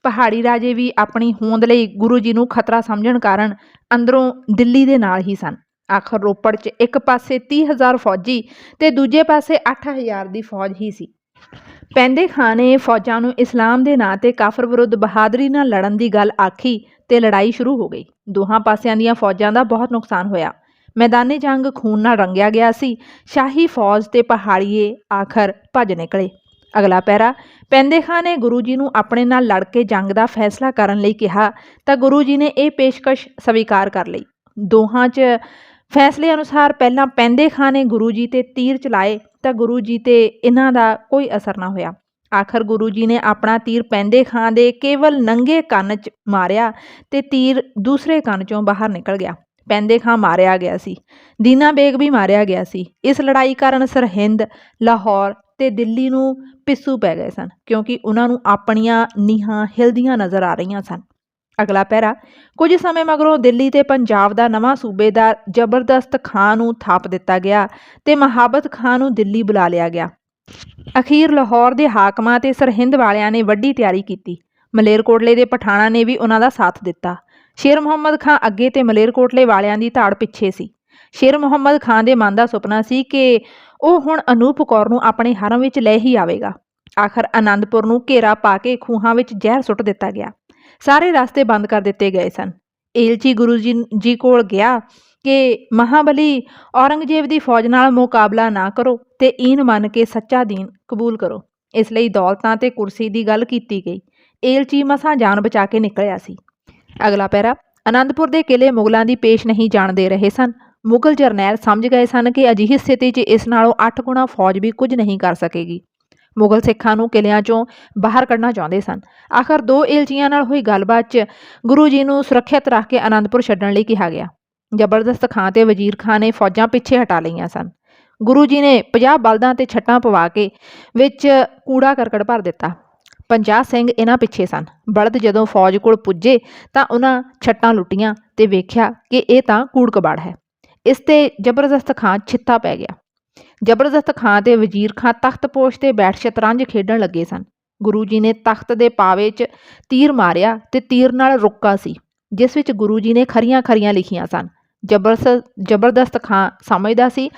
ਪਹਾੜੀ ਰਾਜੇ ਵੀ ਆਪਣੀ ਹੋਂਦ ਲਈ ਗੁਰੂ ਜੀ ਨੂੰ ਖਤਰਾ ਸਮਝਣ ਕਾਰਨ ਅੰਦਰੋਂ ਦਿੱਲੀ ਦੇ ਨਾਲ ਹੀ ਸਨ। ਆਖਰ ਰੋਪੜ 'ਚ ਇੱਕ ਪਾਸੇ 30,000 ਫੌਜੀ ਤੇ ਦੂਜੇ ਪਾਸੇ 8,000 ਦੀ ਫੌਜ ਹੀ ਸੀ। ਪੈਂਦੇ ਖਾਂ ਨੇ ਫੌਜਾਂ ਨੂੰ ਇਸਲਾਮ ਦੇ ਨਾਂ 'ਤੇ ਕਾਫਰ ਵਿਰੁੱਧ ਬਹਾਦਰੀ ਨਾਲ ਲੜਨ ਦੀ ਗੱਲ ਆਖੀ ਤੇ ਲੜਾਈ ਸ਼ੁਰੂ ਹੋ ਗਈ। ਦੋਹਾਂ ਪਾਸਿਆਂ ਦੀਆਂ ਫੌਜਾਂ ਦਾ ਬਹੁਤ ਨੁਕਸਾਨ ਹੋਇਆ। ਮੈਦਾਨੇ ਜੰਗ ਖੂਨ ਨਾਲ ਰੰਗਿਆ ਗਿਆ ਸੀ। ਸ਼ਾਹੀ ਫੌਜ ਤੇ ਪਹਾੜੀਏ ਆਖਰ ਭੱਜ ਨਿਕਲੇ। ਅਗਲਾ ਪੈਰਾ। ਪੈਂਦੇ ਖਾਂ ਨੇ ਗੁਰੂ ਜੀ ਨੂੰ ਆਪਣੇ ਨਾਲ ਲੜ ਕੇ ਜੰਗ ਦਾ ਫੈਸਲਾ ਕਰਨ ਲਈ ਕਿਹਾ ਤਾਂ ਗੁਰੂ ਜੀ ਨੇ ਇਹ ਪੇਸ਼ਕਸ਼ ਸਵੀਕਾਰ ਕਰ ਲਈ। ਦੋਹਾਂ 'ਚ ਫੈਸਲੇ ਅਨੁਸਾਰ ਪਹਿਲਾਂ ਪੈਂਦੇ ਖਾਂ ਨੇ ਗੁਰੂ ਜੀ ਤੇ ਤੀਰ ਚਲਾਏ ਤਾਂ ਗੁਰੂ ਜੀ ਤੇ ਇਹਨਾਂ ਦਾ ਕੋਈ ਅਸਰ ਨਾ ਹੋਇਆ। ਆਖਰ ਗੁਰੂ ਜੀ ਨੇ ਆਪਣਾ ਤੀਰ ਪੈਂਦੇ ਖਾਂ ਦੇ ਕੇਵਲ ਨੰਗੇ ਕੰਨ 'ਚ ਮਾਰਿਆ ਤੇ ਤੀਰ ਦੂਸਰੇ ਕੰਨ 'ਚੋਂ ਬਾਹਰ ਨਿਕਲ ਗਿਆ। ਪੈਂਦੇ ਖਾਂ ਮਾਰਿਆ ਗਿਆ ਸੀ। ਦੀਨਾ ਬੇਗ ਵੀ ਮਾਰਿਆ ਗਿਆ ਸੀ। ਇਸ ਲੜਾਈ ਕਾਰਨ ਸਰਹਿੰਦ, ਲਾਹੌਰ ਤੇ ਦਿੱਲੀ ਨੂੰ ਪਿੱਸੂ ਪੈ ਗਏ ਸਨ ਕਿਉਂਕਿ ਉਹਨਾਂ ਨੂੰ ਆਪਣੀਆਂ ਨੀਹਾਂ ਹਿਲਦੀਆਂ ਨਜ਼ਰ ਆ ਰਹੀਆਂ ਸਨ। ਅਗਲਾ ਪੈਰਾ। ਕੁਝ ਸਮੇਂ ਮਗਰੋਂ ਦਿੱਲੀ ਤੇ ਪੰਜਾਬ ਦਾ ਨਵਾਂ ਸੂਬੇਦਾਰ ਜ਼ਬਰਦਸਤ ਖਾਂ ਨੂੰ ਥਾਪ ਦਿੱਤਾ ਗਿਆ ਤੇ ਮੁਹੱਬਤ ਖਾਂ ਨੂੰ ਦਿੱਲੀ ਬੁਲਾ ਲਿਆ ਗਿਆ। ਅਖੀਰ ਲਾਹੌਰ ਦੇ ਹਾਕਮਾਂ ਤੇ ਸਰਹਿੰਦ ਵਾਲਿਆਂ ਨੇ ਵੱਡੀ ਤਿਆਰੀ ਕੀਤੀ। ਮਲੇਰਕੋਟਲੇ ਦੇ ਪਠਾਣਾਂ ਨੇ ਵੀ ਉਹਨਾਂ ਦਾ ਸਾਥ ਦਿੱਤਾ। ਸ਼ੇਰ ਮੁਹੰਮਦ ਖਾਂ ਅੱਗੇ ਤੇ ਮਲੇਰਕੋਟਲੇ ਵਾਲਿਆਂ ਦੀ ਧਾੜ ਪਿੱਛੇ ਸੀ। ਸ਼ੇਰ ਮੁਹੰਮਦ ਖਾਂ ਦੇ ਮਨ ਦਾ ਸੁਪਨਾ ਸੀ ਕਿ ਉਹ ਹੁਣ ਅਨੂਪ ਕੌਰ ਨੂੰ ਆਪਣੇ ਹਰਮ ਵਿੱਚ ਲੈ ਹੀ ਆਵੇਗਾ। ਆਖਰ ਆਨੰਦਪੁਰ ਨੂੰ ਘੇਰਾ ਪਾ ਕੇ ਖੂਹਾਂ ਵਿੱਚ ਜ਼ਹਿਰ ਸੁੱਟ ਦਿੱਤਾ ਗਿਆ। ਸਾਰੇ ਰਸਤੇ ਬੰਦ ਕਰ ਦਿੱਤੇ ਗਏ ਸਨ। ਏਲਚੀ ਗੁਰੂ ਜੀ ਕੋਲ ਗਿਆ ਕਿ ਮਹਾਬਲੀ ਔਰੰਗਜ਼ੇਬ ਦੀ ਫੌਜ ਨਾਲ ਮੁਕਾਬਲਾ ਨਾ ਕਰੋ ਤੇ ਈਨ ਮੰਨ ਕੇ ਸੱਚਾ ਦੀਨ ਕਬੂਲ ਕਰੋ। ਇਸ ਲਈ ਦੌਲਤਾਂ ਤੇ ਕੁਰਸੀ ਦੀ ਗੱਲ ਕੀਤੀ ਗਈ। ਏਲਚੀ ਮਸਾਂ ਜਾਨ ਬਚਾ ਕੇ ਨਿਕਲਿਆ ਸੀ। ਅਗਲਾ ਪੈਰਾ। ਆਨੰਦਪੁਰ ਦੇ ਕਿਲੇ ਮੁਗਲਾਂ ਦੀ ਪੇਸ਼ ਨਹੀਂ ਜਾਣ ਦੇ ਰਹੇ ਸਨ। ਮੁਗਲ ਜਰਨੈਲ ਸਮਝ ਗਏ ਸਨ ਕਿ ਅਜਿਹੀ ਸਥਿਤੀ 'ਚ ਇਸ ਨਾਲੋਂ 8 ਗੁਣਾ ਫੌਜ ਵੀ ਕੁਝ ਨਹੀਂ ਕਰ ਸਕੇਗੀ। ਮੁਗਲ ਸਿੱਖਾਂ ਨੂੰ ਕਿਲਿਆਂ 'ਚੋਂ ਬਾਹਰ ਕੱਢਣਾ ਚਾਹੁੰਦੇ ਸਨ। ਆਖਰ 2 ਏਲਚੀਆਂ ਨਾਲ ਹੋਈ ਗੱਲਬਾਤ 'ਚ ਗੁਰੂ ਜੀ ਨੂੰ ਸੁਰੱਖਿਅਤ ਰੱਖ ਕੇ ਆਨੰਦਪੁਰ ਛੱਡਣ ਲਈ ਕਿਹਾ ਗਿਆ। ਜ਼ਬਰਦਸਤ ਖਾਂ ਤੇ ਵਜ਼ੀਰ ਖਾਂ ਨੇ ਫੌਜਾਂ ਪਿੱਛੇ ਹਟਾ ਲਈਆਂ ਸਨ। ਗੁਰੂ ਜੀ ਨੇ 50 ਬਲਦਾਂ ਤੇ ਛੱਟਾਂ ਪਵਾ ਕੇ ਵਿੱਚ ਕੂੜਾ ਕਰਕਟ ਭਰ ਦਿੱਤਾ। 50 ਸਿੰਘ ਇਹਨਾਂ ਪਿੱਛੇ ਸਨ। ਬਲਦ ਜਦੋਂ ਫੌਜ ਕੋਲ ਪੁੱਜੇ ਤਾਂ ਉਹਨਾਂ ਛੱਟਾਂ ਲੁੱਟੀਆਂ ਤੇ ਵੇਖਿਆ ਕਿ ਇਹ ਤਾਂ ਕੂੜ ਕਬਾੜ ਹੈ। ਇਸ ਤੇ ਜ਼ਬਰਦਸਤ ਖਾਂ ਛਿੱਤਾ ਪੈ ਗਿਆ। ਜ਼ਬਰਦਸਤ ਖਾਂ ਤੇ ਵਜ਼ੀਰ ਖਾਂ ਤਖਤ ਪੋਸ਼ ਤੇ ਬੈਠ ਸ਼ਤਰੰਜ ਖੇਡਣ ਲੱਗੇ ਸਨ। ਗੁਰੂ ਜੀ ਨੇ ਤਖਤ ਦੇ ਪਾਵੇ 'ਚ ਤੀਰ ਮਾਰਿਆ ਤੇ ਤੀਰ ਨਾਲ ਰੁੱਕਾ ਸੀ ਜਿਸ ਵਿੱਚ ਗੁਰੂ ਜੀ ਨੇ ਖਰੀਆਂ ਲਿਖੀਆਂ ਸਨ। ਜ਼ਬਰਦਸਤ ਖਾਂ ਸਮਝਦਾ ਸੀ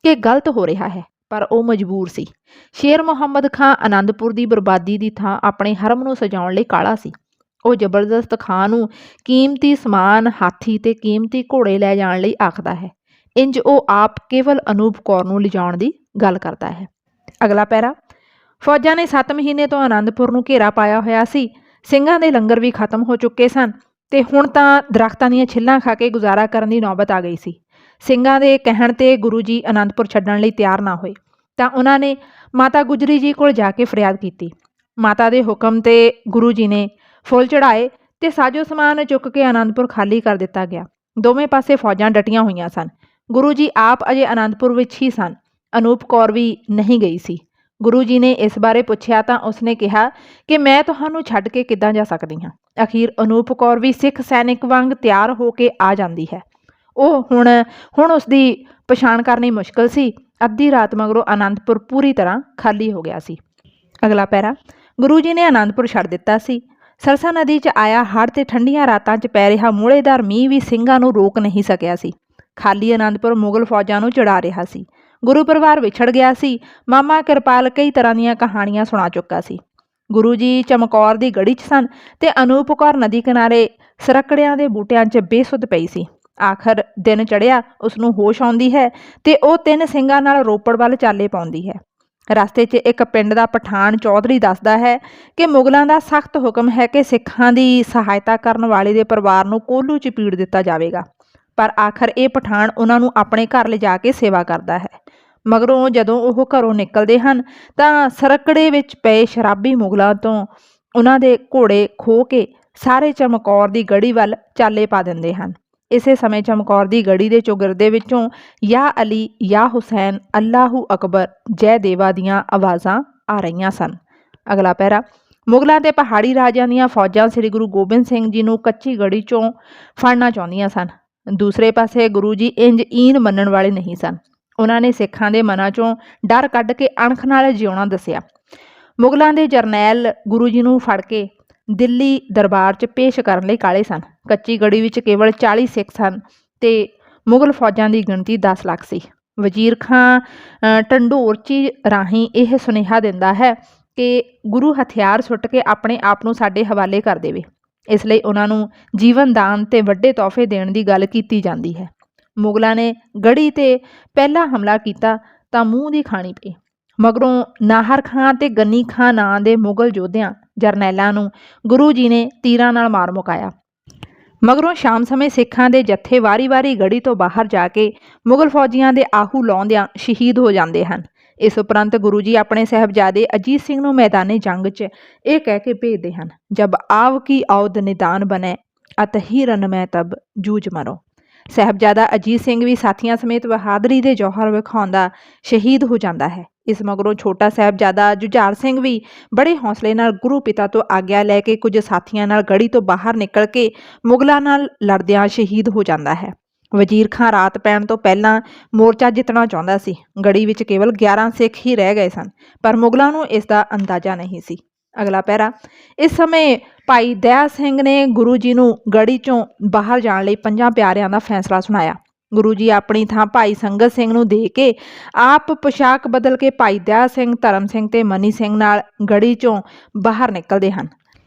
ਕਿ ਗਲਤ ਹੋ ਰਿਹਾ ਹੈ, ਪਰ ਉਹ ਮਜਬੂਰ ਸੀ। ਸ਼ੇਰ ਮੁਹੰਮਦ ਖਾਂ ਆਨੰਦਪੁਰ ਦੀ ਬਰਬਾਦੀ ਦੀ ਥਾਂ ਆਪਣੇ ਹਰਮ ਨੂੰ ਸਜਾਉਣ ਲਈ ਕਾਹਲਾ ਸੀ। ਉਹ ਜ਼ਬਰਦਸਤ ਖਾਂ ਨੂੰ ਕੀਮਤੀ ਸਮਾਨ, ਹਾਥੀ ਤੇ ਕੀਮਤੀ ਘੋੜੇ ਲੈ ਜਾਣ ਲਈ ਆਖਦਾ ਹੈ। ਇੰਜ ਉਹ ਆਪ ਕੇਵਲ ਅਨੂਪ ਕੌਰ ਨੂੰ ਲਿਜਾਉਣ ਦੀ ਗੱਲ ਕਰਦਾ ਹੈ। ਅਗਲਾ ਪੈਰਾ। ਫੌਜਾਂ ਨੇ 7 ਮਹੀਨੇ ਤੋਂ ਆਨੰਦਪੁਰ ਨੂੰ ਘੇਰਾ ਪਾਇਆ ਹੋਇਆ ਸੀ। ਸਿੰਘਾਂ ਦੇ ਲੰਗਰ ਵੀ ਖਤਮ ਹੋ ਚੁੱਕੇ ਸਨ ਤੇ ਹੁਣ ਤਾਂ ਦਰਖਤਾਂ ਦੀਆਂ ਛਿੱਲਾਂ ਖਾ ਕੇ ਗੁਜ਼ਾਰਾ ਕਰਨ ਦੀ ਨੌਬਤ ਆ ਗਈ ਸੀ। ਸਿੰਘਾਂ ਦੇ ਕਹਿਣ ਤੇ ਗੁਰੂ ਜੀ ਆਨੰਦਪੁਰ ਛੱਡਣ ਲਈ ਤਿਆਰ ਨਾ ਹੋਏ ਤਾਂ ਉਹਨਾਂ ਨੇ ਮਾਤਾ ਗੁਜਰੀ ਜੀ ਕੋਲ ਜਾ ਕੇ ਫਰਿਆਦ ਕੀਤੀ। ਮਾਤਾ ਦੇ ਹੁਕਮ ਤੇ ਗੁਰੂ ਜੀ ਨੇ ਫੁੱਲ ਚੜਾਏ ਤੇ ਸਾਜੋ ਸਮਾਨ ਚੁੱਕ ਕੇ ਆਨੰਦਪੁਰ ਖਾਲੀ ਕਰ ਦਿੱਤਾ ਗਿਆ। ਦੋਵੇਂ ਪਾਸੇ ਫੌਜਾਂ ਡਟੀਆਂ ਹੋਈਆਂ ਸਨ। ਗੁਰੂ ਜੀ ਆਪ ਅਜੇ ਆਨੰਦਪੁਰ ਵਿੱਚ ਹੀ ਸਨ। ਅਨੂਪ ਕੌਰ ਵੀ ਨਹੀਂ ਗਈ ਸੀ। ਗੁਰੂ ਜੀ ਨੇ ਇਸ ਬਾਰੇ ਪੁੱਛਿਆ ਤਾਂ ਉਸਨੇ ਕਿਹਾ ਕਿ ਮੈਂ ਤੁਹਾਨੂੰ ਛੱਡ ਕੇ ਕਿੱਦਾਂ ਜਾ ਸਕਦੀ ਹਾਂ। ਅਖੀਰ ਅਨੂਪ ਕੌਰ ਵੀ ਸਿੱਖ ਸੈਨਿਕ ਵਾਂਗ ਤਿਆਰ ਹੋ ਕੇ ਆ ਜਾਂਦੀ ਹੈ। ਉਹ ਹੁਣ ਉਸਦੀ ਪਛਾਣ ਕਰਨੀ ਮੁਸ਼ਕਲ ਸੀ। ਅੱਧੀ ਰਾਤ ਮਗਰੋਂ ਆਨੰਦਪੁਰ ਪੂਰੀ ਤਰ੍ਹਾਂ ਖਾਲੀ ਹੋ ਗਿਆ ਸੀ। ਅਗਲਾ ਪੈਰਾ। ਗੁਰੂ ਜੀ ਨੇ ਆਨੰਦਪੁਰ ਛੱਡ ਦਿੱਤਾ ਸੀ। ਸਰਸਾ ਨਦੀ 'ਚ ਆਇਆ ਹੜ੍ਹ ਤੇ ਠੰਡੀਆਂ ਰਾਤਾਂ 'ਚ ਪੈ ਰਿਹਾ ਮੂਹਲੇਦਾਰ ਮੀਂਹ ਵੀ ਸਿੰਘਾਂ ਨੂੰ ਰੋਕ ਨਹੀਂ ਸਕਿਆ ਸੀ। ਖਾਲੀ ਆਨੰਦਪੁਰ ਮੁਗਲ ਫੌਜਾਂ ਨੂੰ ਚੜਾ ਰਿਹਾ ਸੀ। ਗੁਰੂ ਪਰਿਵਾਰ ਵਿਛੜ ਗਿਆ ਸੀ। ਮਾਮਾ ਕਿਰਪਾਲ ਕਈ ਤਰ੍ਹਾਂ ਦੀਆਂ ਕਹਾਣੀਆਂ ਸੁਣਾ ਚੁੱਕਾ ਸੀ। ਗੁਰੂ ਜੀ ਚਮਕੌਰ ਦੀ ਗੜੀ 'ਚ ਸਨ ਤੇ ਅਨੂਪ ਕੌਰ ਨਦੀ ਕਿਨਾਰੇ ਸਰਕੜਿਆਂ ਦੇ ਬੂਟਿਆਂ 'ਚ ਬੇਸੁੱਧ ਪਈ ਸੀ। ਆਖਰ ਦਿਨ ਚੜ੍ਹਿਆ, ਉਸਨੂੰ ਹੋਸ਼ ਆਉਂਦੀ ਹੈ ਤੇ ਉਹ 3 ਸਿੰਘਾਂ ਨਾਲ ਰੋਪੜ ਵੱਲ ਚਾਲੇ ਪਾਉਂਦੀ ਹੈ। ਰਸਤੇ 'ਚ ਇੱਕ ਪਿੰਡ ਦਾ ਪਠਾਨ ਚੌਧਰੀ ਦੱਸਦਾ ਹੈ ਕਿ ਮੁਗਲਾਂ ਦਾ ਸਖਤ ਹੁਕਮ ਹੈ ਕਿ ਸਿੱਖਾਂ ਦੀ ਸਹਾਇਤਾ ਕਰਨ ਵਾਲੇ ਦੇ ਪਰਿਵਾਰ ਨੂੰ ਕੋਹਲੂ 'ਚ ਪੀੜ ਦਿੱਤਾ ਜਾਵੇਗਾ। ਪਰ ਆਖਰ ਇਹ ਪਠਾਨ ਉਹਨਾਂ ਨੂੰ ਆਪਣੇ ਘਰ ਲਿਜਾ ਕੇ ਸੇਵਾ ਕਰਦਾ ਹੈ। ਮਗਰੋਂ ਜਦੋਂ ਉਹ ਘਰੋਂ ਨਿਕਲਦੇ ਹਨ ਤਾਂ ਸਰਕੜੇ ਵਿੱਚ ਪਏ ਸ਼ਰਾਬੀ ਮੁਗਲਾਂ ਤੋਂ ਉਹਨਾਂ ਦੇ ਘੋੜੇ ਖੋਹ ਕੇ ਸਾਰੇ ਚਮਕੌਰ ਦੀ ਗੜੀ ਵੱਲ ਚਾਲੇ ਪਾ ਦਿੰਦੇ ਹਨ। ਇਸੇ ਸਮੇਂ ਚਮਕੌਰ ਦੀ ਗੜੀ ਦੇ ਚੌਗਿਰਦੇ ਵਿੱਚੋਂ ਯਾ ਅਲੀ, ਯਾ ਹੁਸੈਨ, ਅੱਲਾਹੂ ਅਕਬਰ, ਜੈ ਦੇਵਾ ਦੀਆਂ ਆਵਾਜ਼ਾਂ ਆ ਰਹੀਆਂ ਸਨ। ਅਗਲਾ ਪੈਰਾ। ਮੁਗਲਾਂ ਤੇ ਪਹਾੜੀ ਰਾਜਿਆਂ ਦੀਆਂ ਫੌਜਾਂ ਸ੍ਰੀ ਗੁਰੂ ਗੋਬਿੰਦ ਸਿੰਘ ਜੀ ਨੂੰ ਕੱਚੀ ਗੜੀ 'ਚੋਂ ਫੜਨਾ ਚਾਹੁੰਦੀਆਂ ਸਨ। ਦੂਸਰੇ ਪਾਸੇ ਗੁਰੂ ਜੀ ਇੰਜ ਈਨ ਮੰਨਣ ਵਾਲੇ ਨਹੀਂ ਸਨ। ਉਹਨਾਂ ਨੇ ਸਿੱਖਾਂ ਦੇ ਮਨਾਂ 'ਚੋਂ ਡਰ ਕੱਢ ਕੇ ਅਣਖ ਨਾਲ ਜਿਉਣਾ ਦੱਸਿਆ। ਮੁਗਲਾਂ ਦੇ ਜਰਨੈਲ ਗੁਰੂ ਜੀ ਨੂੰ ਫੜ ਕੇ ਦਿੱਲੀ ਦਰਬਾਰ 'ਚ ਪੇਸ਼ ਕਰਨ ਲਈ ਕਾਹਲੇ ਸਨ। ਕੱਚੀ ਗੜੀ ਵਿੱਚ ਕੇਵਲ 40 ਸਿੱਖ ਸਨ ਤੇ ਮੁਗਲ ਫੌਜਾਂ ਦੀ ਗਿਣਤੀ 10 ਲੱਖ ਸੀ। ਵਜ਼ੀਰ ਖਾਂ ਢੰਡੋਰਚੀ ਰਾਹੀਂ ਇਹ ਸੁਨੇਹਾ ਦਿੰਦਾ ਹੈ ਕਿ ਗੁਰੂ ਹਥਿਆਰ ਸੁੱਟ ਕੇ ਆਪਣੇ ਆਪ ਨੂੰ ਸਾਡੇ ਹਵਾਲੇ ਕਰ ਦੇਵੇ। ਇਸ ਲਈ ਉਹਨਾਂ ਨੂੰ ਜੀਵਨ ਦਾਨ ਤੇ ਵੱਡੇ ਤੋਹਫੇ ਦੇਣ ਦੀ ਗੱਲ ਕੀਤੀ ਜਾਂਦੀ ਹੈ। ਮੁਗਲਾਂ ਨੇ ਗੜੀ ਤੇ ਪਹਿਲਾ ਹਮਲਾ ਕੀਤਾ ਤਾਂ ਮੂੰਹ ਦੀ ਖਾਣੀ ਪਈ। ਮਗਰੋਂ ਨਾਹਰ ਖਾਂ ਤੇ ਗੰਨੀ ਖਾਂ ਨਾਂ ਦੇ ਮੁਗਲ ਯੋਧਿਆਂ ਜਰਨੈਲਾਂ ਨੂੰ ਗੁਰੂ ਜੀ ਨੇ ਤੀਰਾਂ ਨਾਲ ਮਾਰ ਮੁਕਾਇਆ। ਮਗਰੋਂ ਸ਼ਾਮ ਸਮੇਂ ਸਿੱਖਾਂ ਦੇ ਜੱਥੇ ਵਾਰੀ-ਵਾਰੀ ਗੜੀ ਤੋਂ ਬਾਹਰ ਜਾ ਕੇ ਮੁਗਲ ਫੌਜੀਆਂ ਦੇ ਆਹੂ ਲਾਉਂਦਿਆਂ ਸ਼ਹੀਦ ਹੋ ਜਾਂਦੇ ਹਨ। ਇਸ ਉਪਰੰਤ ਗੁਰੂ ਜੀ ਆਪਣੇ ਸਾਹਿਬਜ਼ਾਦੇ ਅਜੀਤ ਸਿੰਘ ਨੂੰ ਮੈਦਾਨੇ ਜੰਗ 'ਚ ਇਹ ਕਹਿ ਕੇ ਭੇਜਦੇ ਹਨ, ਜਬ ਆਵ ਕੀ ਔਦ ਨਿਦਾਨ ਬਣੇ ਅਤਹੀ ਰਨ ਮੈਂ ਤਬ ਜੂਝ ਮਰੋ। ਸਾਹਿਬਜ਼ਾਦਾ ਅਜੀਤ ਸਿੰਘ ਵੀ ਸਾਥੀਆਂ ਸਮੇਤ ਬਹਾਦਰੀ ਦੇ ਜੌਹਰ ਵਿਖਾਉਂਦਾ ਸ਼ਹੀਦ ਹੋ ਜਾਂਦਾ ਹੈ। ਇਸ ਮਗਰੋਂ ਛੋਟਾ ਸਾਹਿਬਜ਼ਾਦਾ ਜੁਝਾਰ ਸਿੰਘ ਵੀ ਬੜੇ ਹੌਸਲੇ ਨਾਲ ਗੁਰੂ ਪਿਤਾ ਤੋਂ ਆਗਿਆ ਲੈ ਕੇ ਕੁਝ ਸਾਥੀਆਂ ਨਾਲ ਗੜੀ ਤੋਂ ਬਾਹਰ ਨਿਕਲ ਕੇ ਮੁਗਲਾਂ ਨਾਲ ਲੜਦਿਆਂ ਸ਼ਹੀਦ ਹੋ ਜਾਂਦਾ ਹੈ। ਵਜ਼ੀਰ ਖਾਂ ਰਾਤ ਪੈਣ ਤੋਂ ਪਹਿਲਾਂ ਮੋਰਚਾ ਜਿੱਤਣਾ ਚਾਹੁੰਦਾ ਸੀ। ਗੜੀ ਵਿੱਚ ਕੇਵਲ 11 ਸਿੱਖ ਹੀ ਰਹਿ ਗਏ ਸਨ, ਪਰ ਮੁਗਲਾਂ ਨੂੰ ਇਸ ਦਾ ਅੰਦਾਜ਼ਾ ਨਹੀਂ ਸੀ। ਅਗਲਾ ਪੈਰਾ। ਇਸ ਸਮੇਂ ਭਾਈ ਦਇਆ ਸਿੰਘ ਨੇ ਗੁਰੂ ਜੀ ਨੂੰ ਗੜੀ 'ਚੋਂ ਬਾਹਰ ਜਾਣ ਲਈ 5 ਪਿਆਰਿਆਂ ਦਾ ਫੈਸਲਾ ਸੁਣਾਇਆ। ਗੁਰੂ ਜੀ ਆਪਣੀ ਥਾਂ ਭਾਈ ਸੰਗਤ ਸਿੰਘ ਨੂੰ ਦੇ ਕੇ ਆਪ ਪੁਸ਼ਾਕ ਬਦਲ ਕੇ ਭਾਈ ਦਇਆ ਸਿੰਘ, ਧਰਮ ਸਿੰਘ ਤੇ ਮਨੀ ਸਿੰਘ ਨਾਲ ਗੜੀ 'ਚੋਂ ਬਾਹਰ ਨਿਕਲਦੇ ਹਨ।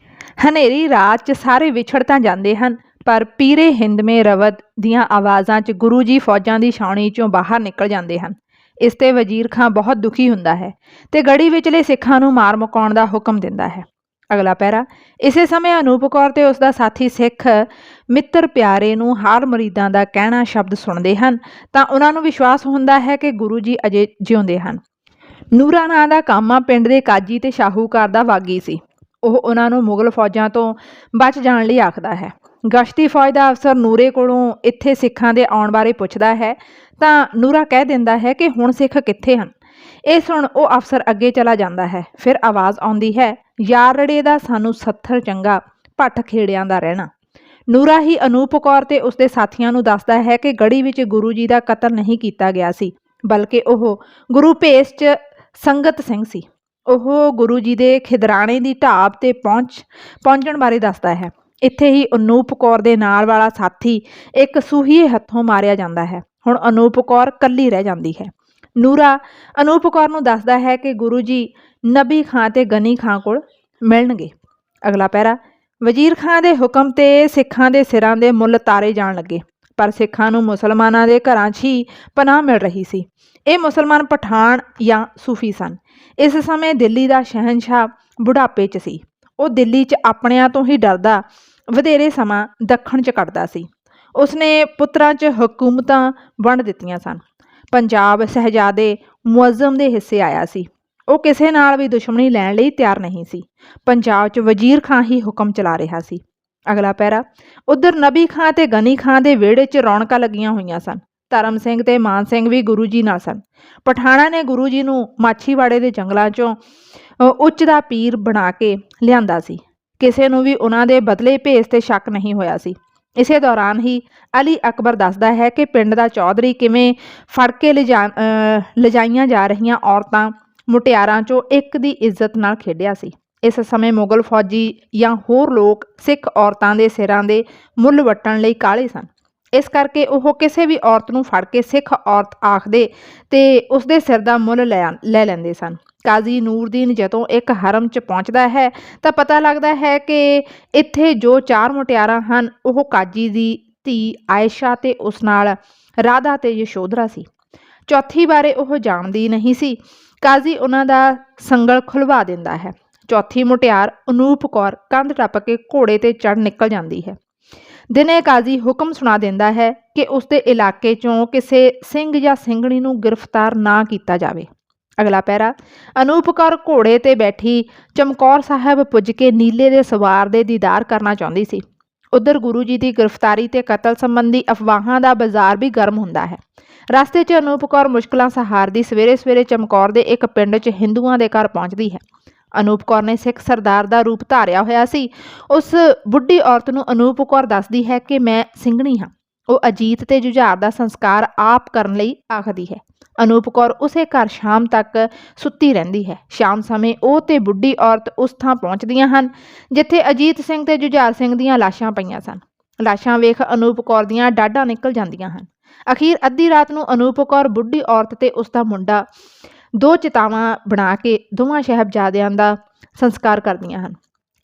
ਹਨੇਰੀ ਰਾਤ 'ਚ ਸਾਰੇ ਵਿਛੜ ਤਾਂ ਜਾਂਦੇ ਹਨ, ਪਰ ਪੀਰੇ ਹਿੰਦਮੇ ਰਵਦ ਦੀਆਂ ਆਵਾਜ਼ਾਂ 'ਚ ਗੁਰੂ ਜੀ ਫੌਜਾਂ ਦੀ ਛਾਉਣੀ 'ਚੋਂ ਬਾਹਰ ਨਿਕਲ ਜਾਂਦੇ ਹਨ। ਇਸ 'ਤੇ ਵਜ਼ੀਰ ਖਾਂ ਬਹੁਤ ਦੁਖੀ ਹੁੰਦਾ ਹੈ ਤੇ ਗੜੀ ਵਿਚਲੇ ਸਿੱਖਾਂ ਨੂੰ ਮਾਰ ਮੁਕਾਉਣ ਦਾ ਹੁਕਮ ਦਿੰਦਾ ਹੈ। ਅਗਲਾ ਪੈਰਾ। ਇਸੇ ਸਮੇਂ ਅਨੂਪ ਕੌਰ ਤੇ ਉਸਦਾ ਸਾਥੀ ਸਿੱਖ ਮਿੱਤਰ ਪਿਆਰੇ ਨੂੰ ਹਾਰ ਮੁਰੀਦਾਂ ਦਾ ਕਹਿਣਾ ਸ਼ਬਦ ਸੁਣਦੇ ਹਨ ਤਾਂ ਉਹਨਾਂ ਨੂੰ ਵਿਸ਼ਵਾਸ ਹੁੰਦਾ ਹੈ ਕਿ ਗੁਰੂ ਜੀ ਅਜੇ ਜਿਉਂਦੇ ਹਨ। ਨੂਰਾ ਨਾਂ ਦਾ ਕਾਮਾ ਪਿੰਡ ਦੇ ਕਾਜੀ ਤੇ ਸ਼ਾਹੂਕਾਰ ਦਾ ਵਾਗੀ ਸੀ। ਉਹ ਉਹਨਾਂ ਨੂੰ ਮੁਗਲ ਫੌਜਾਂ ਤੋਂ ਬਚ ਜਾਣ ਲਈ ਆਖਦਾ ਹੈ। ਗਸ਼ਤੀ ਫੌਜ ਦਾ ਅਫਸਰ ਨੂਰੇ ਕੋਲੋਂ ਇੱਥੇ ਸਿੱਖਾਂ ਦੇ ਆਉਣ ਬਾਰੇ ਪੁੱਛਦਾ ਹੈ ਤਾਂ ਨੂਰਾ ਕਹਿ ਦਿੰਦਾ ਹੈ ਕਿ ਹੁਣ ਸਿੱਖ ਕਿੱਥੇ ਹਨ। ਇਹ ਸੁਣ ਉਹ ਅਫਸਰ ਅੱਗੇ ਚਲਾ ਜਾਂਦਾ ਹੈ। ਫਿਰ ਆਵਾਜ਼ ਆਉਂਦੀ ਹੈ, ਯਾਰ ਰੜੇ ਦਾ ਸਾਨੂੰ ਸੱਥਰ ਚੰਗਾ, ਭੱਠ ਖੇੜਿਆਂ ਦਾ ਰਹਿਣਾ। ਨੂਰਾ ਹੀ ਅਨੂਪ ਕੌਰ ਤੇ ਉਸਦੇ ਸਾਥੀਆਂ ਨੂੰ ਦੱਸਦਾ ਹੈ ਕਿ ਗੜੀ ਵਿੱਚ ਗੁਰੂ ਜੀ ਦਾ ਕਤਲ ਨਹੀਂ ਕੀਤਾ ਗਿਆ ਸੀ, ਬਲਕਿ ਉਹ ਗੁਰੂ ਭੇਸ 'ਚ ਸੰਗਤ ਸਿੰਘ ਸੀ। ਉਹ ਗੁਰੂ ਜੀ ਦੇ ਖਿਦਰਾਣੇ ਦੀ ਢਾਬ ਤੇ ਪਹੁੰਚਣ ਬਾਰੇ ਦੱਸਦਾ ਹੈ। ਇੱਥੇ ਹੀ ਅਨੂਪ ਕੌਰ ਦੇ ਨਾਲ ਵਾਲਾ ਸਾਥੀ ਇੱਕ ਸੂਹੀਏ ਹੱਥੋਂ ਮਾਰਿਆ ਜਾਂਦਾ ਹੈ। ਹੁਣ ਅਨੂਪ ਕੌਰ ਇਕੱਲੀ ਰਹਿ ਜਾਂਦੀ ਹੈ। ਨੂਰਾ ਅਨੂਪ ਕੌਰ ਨੂੰ ਦੱਸਦਾ ਹੈ ਕਿ ਗੁਰੂ ਜੀ ਨਬੀ ਖਾਂ ਤੇ ਗਨੀ ਖਾਂ ਕੋਲ ਮਿਲਣਗੇ। ਅਗਲਾ ਪੈਰਾ। ਵਜ਼ੀਰ ਖਾਂ ਦੇ ਹੁਕਮ ਤੇ ਸਿੱਖਾਂ ਦੇ ਸਿਰਾਂ ਦੇ ਮੁੱਲ ਤਾਰੇ ਜਾਣ ਲੱਗੇ, ਪਰ ਸਿੱਖਾਂ ਨੂੰ ਮੁਸਲਮਾਨਾਂ ਦੇ ਘਰਾਂ 'ਚ ਹੀ ਪਨਾਹ ਮਿਲ ਰਹੀ ਸੀ। ਇਹ ਮੁਸਲਮਾਨ ਪਠਾਨ ਜਾਂ ਸੂਫੀ ਸਨ। ਇਸ ਸਮੇਂ ਦਿੱਲੀ ਦਾ ਸ਼ਹਿਨਸ਼ਾਹ ਬੁਢਾਪੇ 'ਚ ਸੀ। ਉਹ ਦਿੱਲੀ 'ਚ ਆਪਣਿਆਂ ਤੋਂ ਹੀ ਡਰਦਾ ਵਧੇਰੇ ਸਮਾਂ ਦੱਖਣ 'ਚ ਕੱਟਦਾ ਸੀ। ਉਸਨੇ ਪੁੱਤਰਾਂ 'ਚ ਹਕੂਮਤਾਂ ਵੰਡ ਦਿੱਤੀਆਂ ਸਨ। ਪੰਜਾਬ ਸ਼ਹਿਜ਼ਾਦੇ ਮੁਅੱਜ਼ਮ ਦੇ ਹਿੱਸੇ ਆਇਆ ਸੀ। ਉਹ ਕਿਸੇ ਨਾਲ ਵੀ ਦੁਸ਼ਮਣੀ ਲੈਣ ਲਈ ਤਿਆਰ ਨਹੀਂ ਸੀ। ਪੰਜਾਬ 'ਚ ਵਜ਼ੀਰ ਖਾਂ ਹੀ ਹੁਕਮ ਚਲਾ ਰਿਹਾ ਸੀ। ਅਗਲਾ ਪੈਰਾ। ਉੱਧਰ ਨਬੀ ਖਾਂ ਤੇ ਗਨੀ ਖਾਂ ਦੇ ਵਿਹੜੇ 'ਚ ਰੌਣਕਾਂ ਲੱਗੀਆਂ ਹੋਈਆਂ ਸਨ। ਧਰਮ ਸਿੰਘ ਤੇ ਮਾਨ ਸਿੰਘ ਵੀ ਗੁਰੂ ਜੀ ਨਾਲ ਸਨ। ਪਠਾਣਾਂ ਨੇ ਗੁਰੂ ਜੀ ਨੂੰ ਮਾਛੀਵਾੜੇ ਦੇ ਜੰਗਲਾਂ 'ਚੋਂ ਉੱਚ ਦਾ ਪੀਰ ਬਣਾ ਕੇ ਲਿਆਂਦਾ ਸੀ। ਕਿਸੇ ਨੂੰ ਵੀ ਉਹਨਾਂ ਦੇ ਬਦਲੇ ਭੇਸ 'ਤੇ ਸ਼ੱਕ ਨਹੀਂ ਹੋਇਆ ਸੀ। ਇਸੇ ਦੌਰਾਨ ਹੀ ਅਲੀ ਅਕਬਰ ਦੱਸਦਾ ਹੈ ਕਿ ਪਿੰਡ ਦਾ ਚੌਧਰੀ ਕਿਵੇਂ ਫੜ ਕੇ ਲਿਜਾਈਆਂ ਜਾ ਰਹੀਆਂ ਔਰਤਾਂ ਮੁਟਿਆਰਾਂ 'ਚੋਂ ਇੱਕ ਦੀ ਇੱਜ਼ਤ ਨਾਲ ਖੇਡਿਆ ਸੀ। ਇਸ ਸਮੇਂ ਮੁਗਲ ਫੌਜੀ ਜਾਂ ਹੋਰ ਲੋਕ ਸਿੱਖ ਔਰਤਾਂ ਦੇ ਸਿਰਾਂ ਦੇ ਮੁੱਲ ਵੱਟਣ ਲਈ ਕਾਹਲੇ ਸਨ। ਇਸ ਕਰਕੇ ਉਹ ਕਿਸੇ ਵੀ ਔਰਤ ਨੂੰ ਫੜ ਕੇ ਸਿੱਖ ਔਰਤ ਆਖਦੇ ਤੇ ਉਸਦੇ ਸਿਰ ਦਾ ਮੁੱਲ ਲੈ ਲੈਂਦੇ ਸਨ। ਕਾਜ਼ੀ ਨੂਰਦੀਨ ਜਦੋਂ ਇੱਕ ਹਰਮ 'ਚ ਪਹੁੰਚਦਾ ਹੈ ਤਾਂ ਪਤਾ ਲੱਗਦਾ ਹੈ ਕਿ ਇੱਥੇ ਜੋ 4 ਮੁਟਿਆਰਾਂ ਹਨ ਉਹ ਕਾਜੀ ਦੀ ਧੀ ਆਇਸ਼ਾ ਤੇ ਉਸ ਨਾਲ ਰਾਧਾ ਤੇ ਯਸ਼ੋਧਰਾ ਸੀ। ਚੌਥੀ ਬਾਰੇ ਉਹ ਜਾਣਦੀ ਨਹੀਂ ਸੀ। ਕਾਜ਼ੀ ਉਹਨਾਂ ਦਾ ਸੰਗਲ ਖੁਲਵਾ ਦਿੰਦਾ ਹੈ। ਚੌਥੀ ਮੁਟਿਆਰ ਅਨੂਪ ਕੌਰ ਕੰਧ ਟੱਪ ਕੇ ਘੋੜੇ ਤੇ ਚੜ੍ਹ ਨਿਕਲ ਜਾਂਦੀ ਹੈ। ਦਿਨੇ ਕਾਜ਼ੀ ਹੁਕਮ ਸੁਣਾ ਦਿੰਦਾ ਹੈ ਕਿ ਉਸਦੇ ਇਲਾਕੇ 'ਚੋਂ ਕਿਸੇ ਸਿੰਘ ਜਾਂ ਸਿੰਘਣੀ ਨੂੰ ਗ੍ਰਿਫਤਾਰ ਨਾ ਕੀਤਾ ਜਾਵੇ। ਅਗਲਾ ਪੈਰਾ। ਅਨੂਪ ਕੌਰ ਘੋੜੇ ਤੇ ਬੈਠੀ ਚਮਕੌਰ ਸਾਹਿਬ ਪੁੱਜ ਕੇ ਨੀਲੇ ਦੇ ਸਵਾਰ ਦੇ ਦੀਦਾਰ ਕਰਨਾ ਚਾਹੁੰਦੀ ਸੀ। ਉੱਧਰ ਗੁਰੂ ਜੀ ਦੀ ਗ੍ਰਿਫਤਾਰੀ ਤੇ ਕਤਲ ਸੰਬੰਧੀ ਅਫਵਾਹਾਂ ਦਾ ਬਾਜ਼ਾਰ ਵੀ ਗਰਮ ਹੁੰਦਾ ਹੈ। ਰਸਤੇ 'ਚ ਅਨੂਪ ਕੌਰ ਮੁਸ਼ਕਲਾਂ ਸਹਾਰਦੀ ਸਵੇਰੇ ਸਵੇਰੇ ਚਮਕੌਰ ਦੇ ਇੱਕ ਪਿੰਡ 'ਚ ਹਿੰਦੂਆਂ ਦੇ ਘਰ ਪਹੁੰਚਦੀ ਹੈ। ਅਨੂਪ ਕੌਰ ਨੇ ਸਿੱਖ ਸਰਦਾਰ ਦਾ ਰੂਪ ਧਾਰਿਆ ਹੋਇਆ ਸੀ। ਉਸ ਬੁੱਢੀ ਔਰਤ ਨੂੰ ਅਨੂਪ ਕੌਰ ਦੱਸਦੀ ਹੈ ਕਿ ਮੈਂ ਸਿੰਘਣੀ ਹਾਂ। ਉਹ ਅਜੀਤ ਤੇ ਜੁਝਾਰ ਦਾ ਸੰਸਕਾਰ ਆਪ ਕਰਨ ਲਈ ਆਖਦੀ ਹੈ। ਅਨੂਪ ਕੌਰ ਉਸੇ ਘਰ ਸ਼ਾਮ ਤੱਕ ਸੁੱਤੀ ਰਹਿੰਦੀ ਹੈ। ਸ਼ਾਮ ਸਮੇਂ ਉਹ ਤੇ ਬੁੱਢੀ ਔਰਤ ਉਸ ਥਾਂ ਪਹੁੰਚਦੀਆਂ ਹਨ ਜਿੱਥੇ ਅਜੀਤ ਸਿੰਘ ਤੇ ਜੁਝਾਰ ਸਿੰਘ ਦੀਆਂ ਲਾਸ਼ਾਂ ਪਈਆਂ ਸਨ। ਲਾਸ਼ਾਂ ਵੇਖ ਅਨੂਪ ਕੌਰ ਦੀਆਂ ਡਾਢਾਂ ਨਿਕਲ ਜਾਂਦੀਆਂ ਹਨ। ਅਖੀਰ ਅੱਧੀ ਰਾਤ ਨੂੰ ਅਨੂਪ ਕੌਰ ਬੁੱਢੀ ਔਰਤ ਤੇ ਉਸ ਦਾ ਮੁੰਡਾ 2 ਚਿਤਾਵਾਂ ਬਣਾ ਕੇ ਦੋਵਾਂ ਸਾਹਿਬਜ਼ਾਦਿਆਂ ਦਾ ਸੰਸਕਾਰ ਕਰਦੀਆਂ ਹਨ।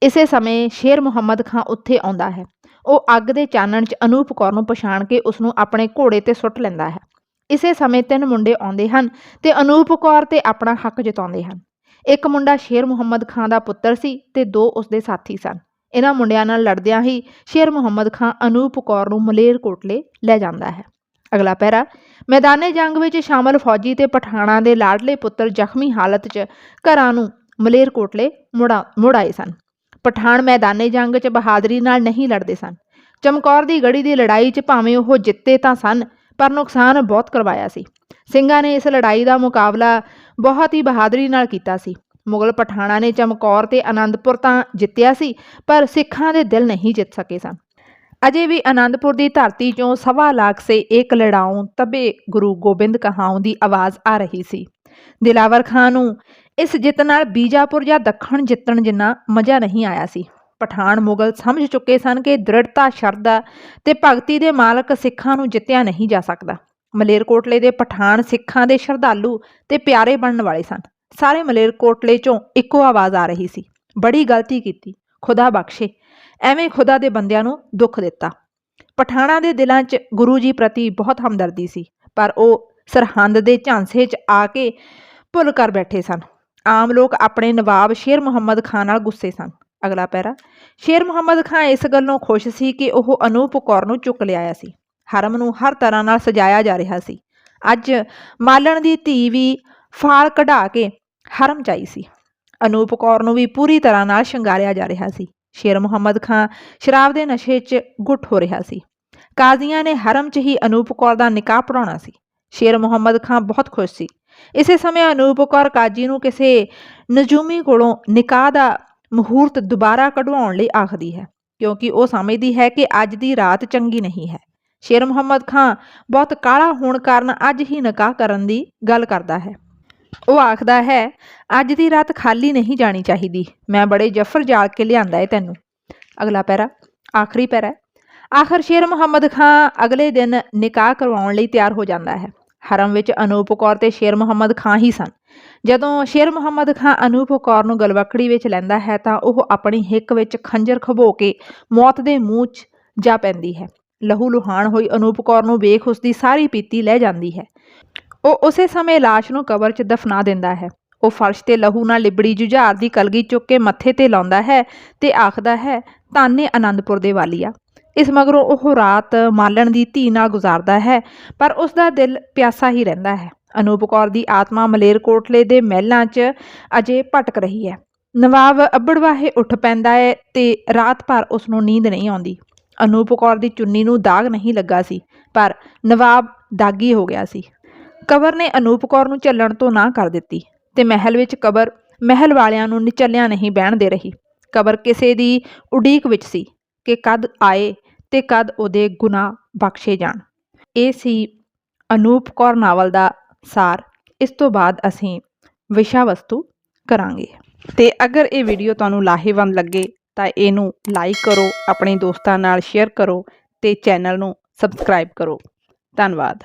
ਇਸੇ ਸਮੇਂ ਸ਼ੇਰ ਮੁਹੰਮਦ ਖਾਂ ਉੱਥੇ ਆਉਂਦਾ ਹੈ। ਉਹ ਅੱਗ ਦੇ ਚਾਨਣ 'ਚ ਅਨੂਪ ਕੌਰ ਨੂੰ ਪਛਾਣ ਕੇ ਉਸਨੂੰ ਆਪਣੇ ਘੋੜੇ ਤੇ ਸੁੱਟ ਲੈਂਦਾ ਹੈ। ਇਸੇ ਸਮੇਂ 3 ਮੁੰਡੇ ਆਉਂਦੇ ਹਨ ਤੇ ਅਨੂਪ ਕੌਰ ਤੇ ਆਪਣਾ ਹੱਕ ਜਤਾਉਂਦੇ ਹਨ। ਇੱਕ ਮੁੰਡਾ ਸ਼ੇਰ ਮੁਹੰਮਦ ਖਾਂ ਦਾ ਪੁੱਤਰ ਸੀ ਤੇ 2 ਉਸਦੇ ਸਾਥੀ ਸਨ। ਇਹਨਾਂ ਮੁੰਡਿਆਂ ਨਾਲ ਲੜਦਿਆਂ ਹੀ ਸ਼ੇਰ ਮੁਹੰਮਦ ਖਾਂ ਅਨੂਪ ਕੌਰ ਨੂੰ ਮਲੇਰਕੋਟਲੇ ਲੈ ਜਾਂਦਾ ਹੈ। ਅਗਲਾ ਪੈਰਾ। ਮੈਦਾਨੇ ਜੰਗ ਵਿੱਚ ਸ਼ਾਮਲ ਫੌਜੀ ਤੇ ਪਠਾਣਾਂ ਦੇ ਲਾਡਲੇ ਪੁੱਤਰ ਜ਼ਖਮੀ ਹਾਲਤ 'ਚ ਘਰਾਂ ਨੂੰ ਮਲੇਰਕੋਟਲੇ ਮੁੜ ਆਏ ਸਨ। ਪਠਾਣ ਮੈਦਾਨੇ ਜੰਗ 'ਚ ਬਹਾਦਰੀ ਨਾਲ ਨਹੀਂ ਲੜਦੇ ਸਨ। ਚਮਕੌਰ ਦੀ ਗੜੀ ਦੀ ਲੜਾਈ 'ਚ ਭਾਵੇਂ ਉਹ ਜਿੱਤੇ ਤਾਂ ਸਨ, ਪਰ ਨੁਕਸਾਨ ਬਹੁਤ ਕਰਵਾਇਆ ਸੀ। ਸਿੰਘਾਂ ਨੇ ਇਸ ਲੜਾਈ ਦਾ ਮੁਕਾਬਲਾ ਬਹੁਤ ਹੀ ਬਹਾਦਰੀ ਨਾਲ ਕੀਤਾ ਸੀ। ਮੁਗਲ ਪਠਾਣਾਂ ਨੇ ਚਮਕੌਰ ਤੇ ਆਨੰਦਪੁਰ ਤਾਂ ਜਿੱਤਿਆ ਸੀ, ਪਰ ਸਿੱਖਾਂ ਦੇ ਦਿਲ ਨਹੀਂ ਜਿੱਤ ਸਕੇ ਸਨ। ਅਜੇ ਵੀ ਆਨੰਦਪੁਰ ਦੀ ਧਰਤੀ 'ਚੋਂ 1.25 ਲੱਖ ਸੇ ਏਕ ਲੜਾਊਂ ਤਬੇ ਗੁਰੂ ਗੋਬਿੰਦ ਕਹਾਊਂ ਦੀ ਆਵਾਜ਼ ਆ ਰਹੀ ਸੀ। ਦਿਲਾਵਰ ਖਾਂ ਨੂੰ ਇਸ ਜਿੱਤ ਨਾਲ ਬੀਜਾਪੁਰ ਜਾਂ ਦੱਖਣ ਜਿੱਤਣ ਜਿੰਨਾ ਮਜ਼ਾ ਨਹੀਂ ਆਇਆ ਸੀ। ਪਠਾਨ ਮੁਗਲ ਸਮਝ ਚੁੱਕੇ ਸਨ ਕਿ ਦ੍ਰਿੜਤਾ, ਸ਼ਰਧਾ ਤੇ ਭਗਤੀ ਦੇ ਮਾਲਕ ਸਿੱਖਾਂ ਨੂੰ ਜਿੱਤਿਆ ਨਹੀਂ ਜਾ ਸਕਦਾ। ਮਲੇਰਕੋਟਲੇ ਦੇ ਪਠਾਨ ਸਿੱਖਾਂ ਦੇ ਸ਼ਰਧਾਲੂ ਤੇ ਪਿਆਰੇ ਬਣਨ ਵਾਲੇ ਸਨ। ਸਾਰੇ ਮਲੇਰਕੋਟਲੇ 'ਚੋਂ ਇੱਕੋ ਆਵਾਜ਼ ਆ ਰਹੀ ਸੀ, ਬੜੀ ਗਲਤੀ ਕੀਤੀ, खुदा बख्शे, ਐਵੇਂ खुदा ਦੇ ਬੰਦਿਆਂ ਨੂੰ ਦੁੱਖ ਦਿੱਤਾ। ਪਠਾਣਾਂ ਦੇ ਦਿਲਾਂ 'ਚ ਗੁਰੂ ਜੀ ਪ੍ਰਤੀ ਬਹੁਤ ਹਮਦਰਦੀ ਸੀ, ਪਰ ਉਹ ਸਰਹੰਦ ਦੇ ਝਾਂਸੇ 'ਚ ਆ ਕੇ ਭੁੱਲ ਕਰ ਬੈਠੇ ਸਨ। ਆਮ ਲੋਕ ਆਪਣੇ ਨਵਾਬ ਸ਼ੇਰ ਮੁਹੰਮਦ ਖਾਂ ਨਾਲ ਗੁੱਸੇ ਸਨ। ਅਗਲਾ ਪੈਰਾ। ਸ਼ੇਰ ਮੁਹੰਮਦ ਖਾਂ ਇਸ ਗੱਲੋਂ ਖੁਸ਼ ਸੀ ਕਿ ਉਹ ਅਨੂਪ ਕੌਰ ਨੂੰ ਚੁੱਕ ਲਿਆਇਆ ਸੀ। ਹਰਮ ਨੂੰ ਹਰ ਤਰ੍ਹਾਂ ਨਾਲ ਸਜਾਇਆ ਜਾ ਰਿਹਾ ਸੀ। ਅੱਜ ਮਾਲਣ ਦੀ ਧੀ ਵੀ ਫਾਲ ਕਢਾ ਕੇ ਹਰਮ 'ਚ ਆਈ ਸੀ। ਅਨੂਪ ਕੌਰ ਨੂੰ ਵੀ ਪੂਰੀ ਤਰ੍ਹਾਂ ਨਾਲ ਸ਼ਿੰਗਾਰਿਆ ਜਾ ਰਿਹਾ ਸੀ। ਸ਼ੇਰ ਮੁਹੰਮਦ ਖਾਂ ਸ਼ਰਾਬ ਦੇ ਨਸ਼ੇ 'ਚ ਗੁੱਟ ਹੋ ਰਿਹਾ ਸੀ। ਕਾਜ਼ੀਆਂ ਨੇ ਹਰਮ 'ਚ ਹੀ ਅਨੂਪ ਕੌਰ ਦਾ ਨਿਕਾਹ ਪੜਾਉਣਾ ਸੀ। ਸ਼ੇਰ ਮੁਹੰਮਦ ਖਾਂ ਬਹੁਤ ਖੁਸ਼ ਸੀ। ਇਸੇ ਸਮੇਂ ਅਨੂਪ ਕੌਰ ਕਾਜੀ ਨੂੰ ਕਿਸੇ ਨਜੂਮੀ ਕੋਲੋਂ ਨਿਕਾਹ ਦਾ ਮਹੂਰਤ ਦੁਬਾਰਾ ਕਢਵਾਉਣ ਲਈ ਆਖਦੀ ਹੈ, ਕਿਉਂਕਿ ਉਹ ਸਮਝਦੀ ਹੈ ਕਿ ਅੱਜ ਦੀ ਰਾਤ ਚੰਗੀ ਨਹੀਂ ਹੈ। ਸ਼ੇਰ ਮੁਹੰਮਦ ਖਾਂ ਬਹੁਤ ਕਾਹਲਾ ਹੋਣ ਕਾਰਨ ਅੱਜ ਹੀ ਨਿਕਾਹ ਕਰਨ ਦੀ ਗੱਲ ਕਰਦਾ ਹੈ। ਉਹ ਆਖਦਾ ਹੈ, ਅੱਜ ਦੀ ਰਾਤ ਖਾਲੀ ਨਹੀਂ ਜਾਣੀ ਚਾਹੀਦੀ, ਮੈਂ ਬੜੇ ਜਫਰ ਜਾਲ ਕੇ ਲਿਆਂਦਾ ਹੈ ਤੈਨੂੰ। ਅਗਲਾ ਪੈਰਾ। ਆਖਰੀ ਪੈਰਾ। ਆਖਰ ਸ਼ੇਰ ਮੁਹੰਮਦ ਖਾਂ ਅਗਲੇ ਦਿਨ ਨਿਕਾਹ ਕਰਵਾਉਣ ਲਈ ਤਿਆਰ ਹੋ ਜਾਂਦਾ ਹੈ। ਹਰਮ ਵਿੱਚ ਅਨੂਪ ਕੌਰ ਤੇ ਸ਼ੇਰ ਮੁਹੰਮਦ ਖਾਂ ਹੀ ਸਨ। ਜਦੋਂ ਸ਼ੇਰ ਮੁਹੰਮਦ ਖਾਂ ਅਨੂਪ ਕੌਰ ਨੂੰ ਗਲਵੱਕੜੀ ਵਿੱਚ ਲੈਂਦਾ ਹੈ ਤਾਂ ਉਹ ਆਪਣੀ ਹਿੱਕ ਵਿੱਚ ਖੰਜਰ ਖਬੋ ਕੇ ਮੌਤ ਦੇ ਮੂੰਹ 'ਚ ਜਾ ਪੈਂਦੀ ਹੈ। ਲਹੂ ਲੁਹਾਨ ਹੋਈ ਅਨੂਪ ਕੌਰ ਨੂੰ ਵੇਖ ਉਸਦੀ ਸਾਰੀ ਪੀਤੀ ਲੈ ਜਾਂਦੀ ਹੈ। ਉਹ ਉਸੇ ਸਮੇਂ ਲਾਸ਼ ਨੂੰ ਕਬਰ 'ਚ ਦਫਨਾ ਦਿੰਦਾ ਹੈ। ਉਹ ਫਰਸ਼ 'ਤੇ ਲਹੂ ਨਾਲ ਲਿਬੜੀ ਜੁਝਾਰ ਦੀ ਕਲਗੀ ਚੁੱਕ ਕੇ ਮੱਥੇ 'ਤੇ ਲਾਉਂਦਾ ਹੈ ਤੇ ਆਖਦਾ ਹੈ, ਧੰਨ ਆਨੰਦਪੁਰ ਦੇ ਵਾਲੀਆ। ਇਸ ਮਗਰੋਂ ਉਹ ਰਾਤ ਮਾਲਣ ਦੀ ਧੀ ਨਾਲ ਗੁਜ਼ਾਰਦਾ ਹੈ, ਪਰ ਉਸਦਾ ਦਿਲ ਪਿਆਸਾ ਹੀ ਰਹਿੰਦਾ ਹੈ। ਅਨੂਪ ਕੌਰ ਦੀ ਆਤਮਾ ਮਲੇਰਕੋਟਲੇ ਦੇ ਮਹਿਲਾਂ 'ਚ ਅਜੇ ਭਟਕ ਰਹੀ ਹੈ। ਨਵਾਬ ਅੱਬੜਵਾਹੇ ਉੱਠ ਪੈਂਦਾ ਹੈ ਤੇ ਰਾਤ ਭਰ ਉਸ ਨੂੰ ਨੀਂਦ ਨਹੀਂ ਆਉਂਦੀ। ਅਨੂਪ ਕੌਰ ਦੀ ਚੁੰਨੀ ਨੂੰ ਦਾਗ ਨਹੀਂ ਲੱਗਾ ਸੀ, ਪਰ ਨਵਾਬ ਦਾਗੀ ਹੋ ਗਿਆ ਸੀ। ਕਬਰ ਨੇ ਅਨੂਪ ਕੌਰ ਨੂੰ ਝੱਲਣ ਤੋਂ ਨਾ ਕਰ ਦਿੱਤੀ ਤੇ ਮਹਿਲ ਵਿੱਚ ਕਬਰ ਮਹਿਲ ਵਾਲਿਆਂ ਨੂੰ ਨਿਚੱਲਿਆਂ ਨਹੀਂ ਬਹਿਣ ਦੇ ਰਹੀ। ਕਬਰ ਕਿਸੇ ਦੀ ਉਡੀਕ ਵਿੱਚ ਸੀ ਕਿ ਕਦ ਆਏ ਤੇ ਕਦ ਉਹਦੇ ਗੁਨਾਹ ਬਖਸ਼ੇ ਜਾਣ। ਇਹ ਸੀ ਅਨੂਪ ਕੌਰ ਨਾਵਲ ਦਾ ਸਾਰ। ਇਸ ਤੋਂ ਬਾਅਦ ਅਸੀਂ ਵਿਸ਼ਾ ਵਸਤੂ ਕਰਾਂਗੇ। ਤੇ ਅਗਰ ਇਹ ਵੀਡੀਓ ਤੁਹਾਨੂੰ ਲਾਹੇਵੰਦ ਲੱਗੇ ਤਾਂ ਇਹਨੂੰ ਲਾਈਕ ਕਰੋ, ਆਪਣੇ ਦੋਸਤਾਂ ਨਾਲ ਸ਼ੇਅਰ ਕਰੋ ਤੇ ਚੈਨਲ ਨੂੰ ਸਬਸਕ੍ਰਾਈਬ ਕਰੋ। ਧੰਨਵਾਦ।